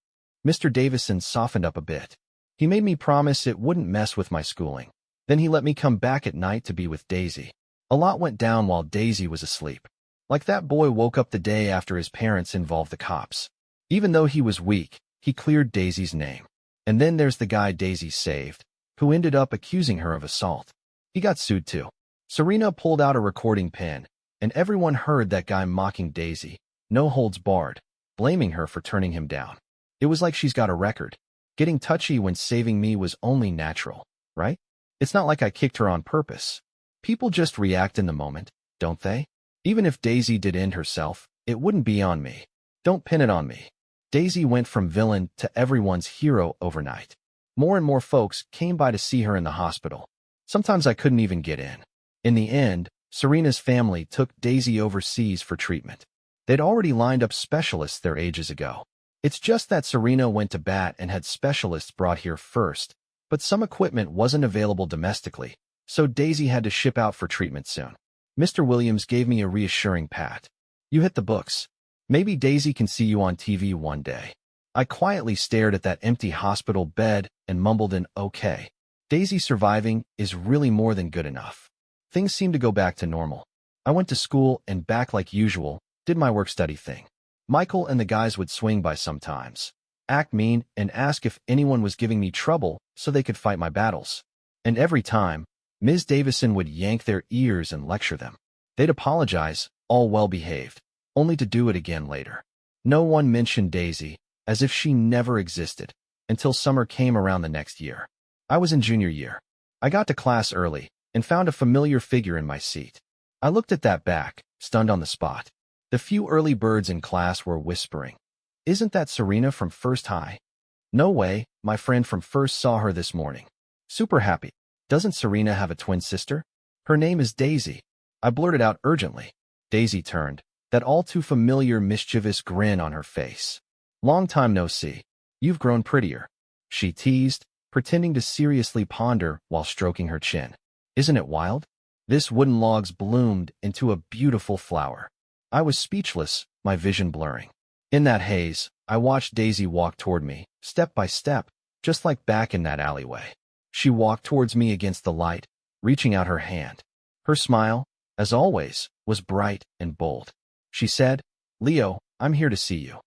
A: Mr. Davison softened up a bit. He made me promise it wouldn't mess with my schooling. Then he let me come back at night to be with Daisy. A lot went down while Daisy was asleep. Like that boy woke up the day after his parents involved the cops. Even though he was weak, he cleared Daisy's name. And then there's the guy Daisy saved, who ended up accusing her of assault. He got sued too. Serena pulled out a recording pen, and everyone heard that guy mocking Daisy, no holds barred, blaming her for turning him down. It was like she's got a record. Getting touchy when saving me was only natural, right? It's not like I kicked her on purpose. People just react in the moment, don't they? Even if Daisy did end herself, it wouldn't be on me. Don't pin it on me. Daisy went from villain to everyone's hero overnight. More and more folks came by to see her in the hospital. Sometimes I couldn't even get in. In the end, Serena's family took Daisy overseas for treatment. They'd already lined up specialists there ages ago. It's just that Serena went to bat and had specialists brought here first, but some equipment wasn't available domestically, so Daisy had to ship out for treatment soon. Mr. Williams gave me a reassuring pat. You hit the books. Maybe Daisy can see you on TV one day. I quietly stared at that empty hospital bed and mumbled an okay. Daisy surviving is really more than good enough. Things seemed to go back to normal. I went to school and back like usual, did my work-study thing. Michael and the guys would swing by sometimes, act mean, and ask if anyone was giving me trouble so they could fight my battles. And every time, Ms. Davison would yank their ears and lecture them. They'd apologize, all well-behaved, only to do it again later. No one mentioned Daisy, as if she never existed, until summer came around the next year. I was in junior year. I got to class early and found a familiar figure in my seat. I looked at that back, stunned on the spot. The few early birds in class were whispering, "Isn't that Serena from First High?" No way, my friend from First saw her this morning. Super happy. Doesn't Serena have a twin sister? Her name is Daisy. I blurted out urgently. Daisy turned, that all too familiar mischievous grin on her face. Long time no see. You've grown prettier. She teased, pretending to seriously ponder while stroking her chin. Isn't it wild? This wooden log's bloomed into a beautiful flower. I was speechless, my vision blurring. In that haze, I watched Daisy walk toward me, step by step, just like back in that alleyway. She walked towards me against the light, reaching out her hand. Her smile, as always, was bright and bold. She said, "Leo, I'm here to see you."